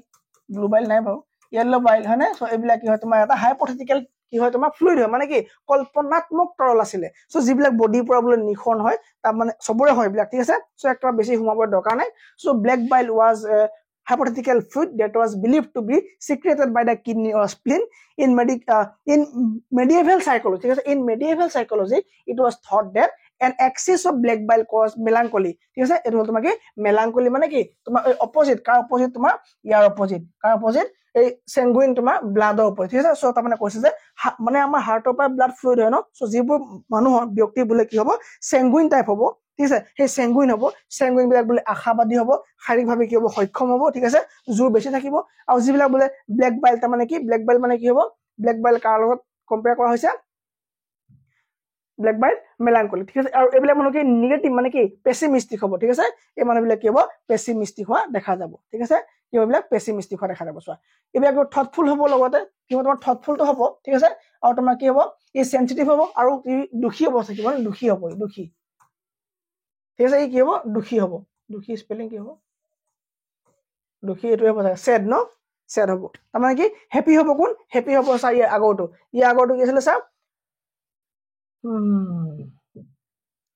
ব্লু বাইল নাই বাৰু ইয়েলো বাইল হয়নে সো এইবিলাক কি হয় তোমাৰ এটা হাইপোথেটিকেল কি হয় তোমাৰ ফ্লুইড হয় মানে কি কল্পনাত্মক তৰল আছিলে সো যিবিলাক বডিৰ পৰা বোলে নিখন হয় তাৰ মানে সবৰে হয় বিলাক ঠিক আছে সো একটা বেছি ঘুমাবৰ দৰকাৰ নাই so black bile was hypothetical fluid that was believed to be secreted by the kidney or spleen in medieval psychology. In medieval psychology, it was thought that an excess of black bile caused melancholy. ঠিক আছে এটো তোমাক কি melancholy মানে কি তোমাৰ opposite কাৰ opposite তোমাৰ ইয়াৰ opposite কাৰ opposite এই sanguine তোমাৰ ব্লাডৰ অপোজিট ঠিক আছে সো তাৰ মানে কৈছে যে মানে আমাৰ হাৰ্টৰ পৰা ব্লাড ফ্লুইড হয় ন সো যিবোৰ মানুহৰ ব্যক্তি বোলে কি হ'ব sanguine টাইপ হ'ব ঠিক আছে সেই sanguine হ'ব sanguine বিলাক বোলে আশাবাদী হ'ব শাৰীৰিকভাৱে কি হ'ব সক্ষম হ'ব ঠিক আছে জোৰ বেছি থাকিব আৰু যিবিলাক বোলে ব্ল্যাক বাইল তাৰ মানে কি ব্ল্যাক বাইল মানে কি হ'ব ব্ল্যাক বাইল কাৰ লগত কম্পেয়াৰ কৰা হৈছে ব্ল্যাক বাইল মেলানকলি ঠিক আছে আৰু এইবিলাক মানুহ কি নেগেটিভ মানে কি পেছিমিষ্টিক হ'ব ঠিক আছে এই মানুহবিলাক কি হ'ব পেছিমিষ্টিক হোৱা দেখা যাব ঠিক আছে কি হ'বিলাক পেছিমিষ্টিক হোৱা দেখা যাব চোৱা এইবিলাক থটফুল হ'ব লগতে কি হ'ব তোমাৰ থটফুলটো হ'ব ঠিক আছে আৰু তোমাৰ কি হ'ব ই সেনসিটিভ হ'ব আৰু ই দুখী হ'ব থাকিব দুখী হ'ব দুখী ঠিক আছে ই কি হ'ব দুখী হ'ব দুখী স্পেলিং কি হ'ব দুখী এটো হ'ব স্যাড ন স্যাড হ'ব তাৰ মানে কি হ্যাপি হ'ব কোন হ্যাপি হ'ব চা ই আগৰটো কি আছিল চা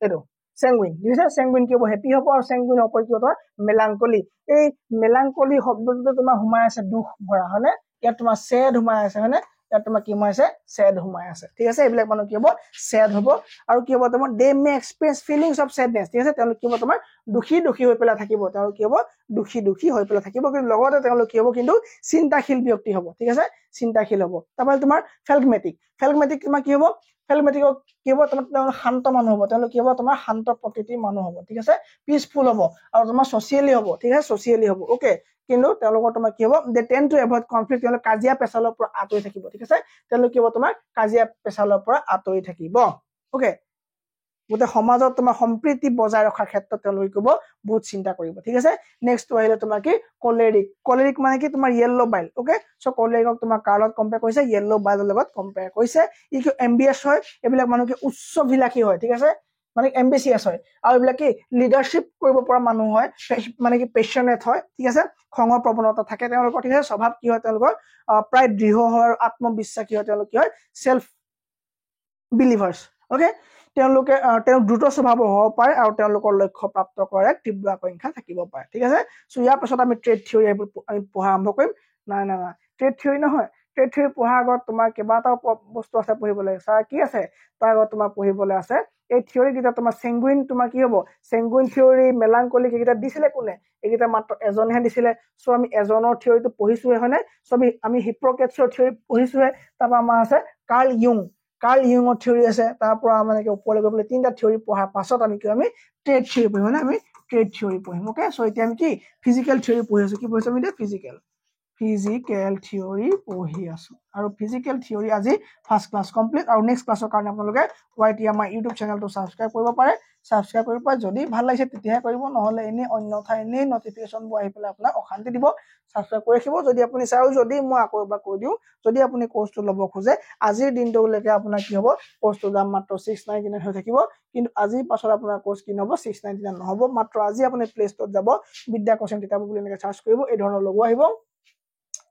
এটো sanguine ঠিক আছে sanguine কি হ'ব হ্যাপি হ'ব আৰু sanguine ওপৰ কি হ'ব melancholy এই melancholy শব্দটো তোমাৰ হুমাই আছে দুখ ভৰা হয়নে ইয়াত তোমাৰ sad হুমাই আছে হয়নে ইয়াত তোমাৰ কি হুমাই আছে sad হুমাই আছে ঠিক আছে এইবিলাক মানুহ কি হ'ব sad হ'ব আৰু কি হ'ব তোমাৰ they may experience feelings of sadness ঠিক আছে তেওঁলোক কি হ'ব তোমাৰ দুখী হৈ পেলা থাকিব তেওঁলোক কি হ'ব দুখী হৈ পেলা থাকিব কিন্তু লগতে তেওঁলোক কি হ'ব কিন্তু চিন্তাশীল ব্যক্তি হ'ব ঠিক আছে চিন্তাশীল হ'ব তাৰপৰা তোমাৰ phlegmatic তোমাৰ কি হ'ব phlegmatic কি হ'ব তোমাৰ শান্ত মানুহ হ'ব তেওঁলোক কি হ'ব তোমাৰ শান্ত প্ৰকৃতিৰ মানুহ হ'ব ঠিক আছে পিসফুল হ'ব আৰু তোমাৰ সোশিয়ালি হ'ব ঠিক আছে সোশিয়ালি হ'ব ওকে কিন্তু তেওঁলোকৰ তোমাৰ কি হ'ব they tend to avoid conflict তেওঁলোক কাজিয়া পেছালৰ পৰা আঁতৰি থাকিব ঠিক আছে তেওঁলোক কি হ'ব তোমাৰ কাজিয়া পেছালৰ পৰা আঁতৰি থাকিব ওকে গোটে সমাজত তোমাৰ সম্প্ৰীতি বজাই ৰখাৰ ক্ষেত্ৰত তেওঁলোক কি হ'ব বহুত চিন্তা কৰিব ঠিক আছে নেক্সট আহিলে তোমাৰ কি কলেৰিক মানে কি তোমাৰ yellow bile ওকে সো কলেৰিকক তোমাৰ কাৰত কম্পেয়াৰ কৰিছে yellow bile লগত কম্পেয়াৰ কৰিছে ই কি এম্বিয়াস হয় এবিলাক মানুহ কি উচ্চভিলাষী হয় ঠিক আছে মানে এম্বিশিয়াস হয় আৰু এবিলাক কি লিডাৰশিপ কৰিব পৰা মানুহ হয় মানে কি পেশনেট হয় ঠিক আছে খঙৰ প্ৰৱণতা থাকে তেওঁলোকৰ ঠিক আছে স্বভাৱ কি হয় তেওঁলোকৰ প্ৰায় দৃঢ় হয় আৰু আত্মবিশ্বাসী হয় তেওঁলোক কি হয় সেলফ বিলিভাৰ্স ওকে তেওঁলোকে দ্ৰুত স্বভাৱৰ হ'ব পাৰে আৰু তেওঁলোকৰ লক্ষ্য প্ৰাপ্ত কৰাৰ এক তীব্ৰ আকাংক্ষা থাকিব পাৰে ঠিক আছে সো ইয়াৰ পাছত আমি ট্ৰেড থিওৰি আমি পঢ়া আৰম্ভ কৰিম নাই ট্ৰেড থিওৰি নহয় ট্ৰেড থিওৰি পঢ়াৰ আগত তোমাৰ কেইবাটাও বস্তু আছে পঢ়িবলৈ স্যাৰ কি আছে তাৰ আগত তোমাৰ পঢ়িবলৈ আছে এই থিওৰি কিটা তোমাৰ sanguine তোমাৰ কি হ'ব sanguine থিওৰি মেলানকলি কিটা দিছিলে কোনে এইকিটা মাত্ৰ এজনহে দিছিলে সো আমি এজনৰ থিওৰিটো পঢ়িছোহে হয়নে সো আমি হিপ্পোক্ৰেটছৰ থিওৰি পঢ়িছোহে তাৰপৰা আমাৰ আছে কাৰ্ল ইউঙৰ থিওৰি আছে তাৰ পৰা মানে কি ওপৰলৈ গৈ পেলাই তিনটা থিওৰি পঢ়াৰ পাছত আমি ট্ৰেড থিওৰি পঢ়িম না আমি ট্ৰেড থিওৰি পঢ়িম ওকে সো এতিয়া আমি কি ফিজিক্যাল থিওৰি পঢ়ি আছো কি পঢ়িছো আমি এতিয়া ফিজিক্যাল থিওৰি পঢ়ি আছো আৰু ফিজিক্যাল থিওৰি আজি ফাৰ্স্ট ক্লাস কমপ্লিট আৰু নেক্সট ক্লাসৰ কাৰণে আপোনালোকে YT আমাৰ ইউটিউব চেনেলটো সাবস্ক্ৰাইব কৰিব পাৰে সাবস্ক্ৰাইব কৰিব পাৰে যদি ভাল লাগিছে তেতিয়াহে কৰিব নহলে এনে অন্যথা এনে নটিফিকেশন বো আহি পেলাই আপোনাক অশান্তি দিব সাবস্ক্ৰাইব কৰি ৰাখিব যদি আপুনি চাও যদি মই আকৌ এবাৰ কৈ দিও যদি আপুনি কোৰ্সটো ল'ব খোজে আজিৰ দিনটোলৈকে আপোনাৰ কি হ'ব কোৰ্সটো দাম মাত্ৰ 699 হৈ থাকিব কিন্তু আজি পাছত আপোনাৰ কোৰ্স কি নহব 699 নহব মাত্ৰ আজি আপুনি প্লে ষ্টৰত যাব বিদ্যা কোচিং কিতাপ বুলি এনেকৈ সাৰ্চ কৰিব এই ধৰণৰ লগো আহিব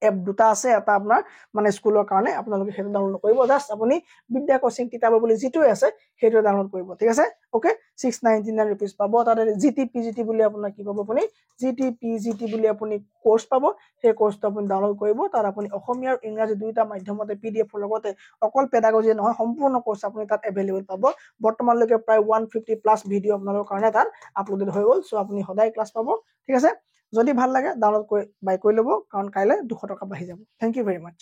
এপ দুটা আছে এটা আপোনাৰ মানে স্কুলৰ কাৰণে আপোনালোকে হেতু ডাউনলোড কৰিব জাস্ট আপুনি বিদ্যা কোচিং কিতাপ বুলি যেটো আছে হেতু ডাউনলোড কৰিব ঠিক আছে ওকে 699 रुपीस পাব তাতে জিটি বুলি আপোনাৰ কি পাব আপুনি জিটি বুলি আপুনি কোৰ্স পাব সেই কোৰ্সটো আপুনি ডাউনলোড কৰিব তাৰ আপুনি অসমীয়া আৰু ইংৰাজী দুইটা মাধ্যমতে পিডিএফ ৰ লগতে অকল পেডাগজি নহয় সম্পূৰ্ণ কোৰ্স আপুনি তাত अवेलेबल পাব বৰ্তমানলৈকে প্ৰায় 150 প্লাস ভিডিও আপোনালোকৰ কাৰণে তাত আপলোডেড হৈ গল সো আপুনি সদায় ক্লাস পাব ঠিক আছে যদি ভাল লাগে ডাউনলোড কৰি বাই কৰি লব কাৰণ কাইলে 200 টকা বাঢ়ি যাব থ্যাংক ইউ ভেৰি মাচ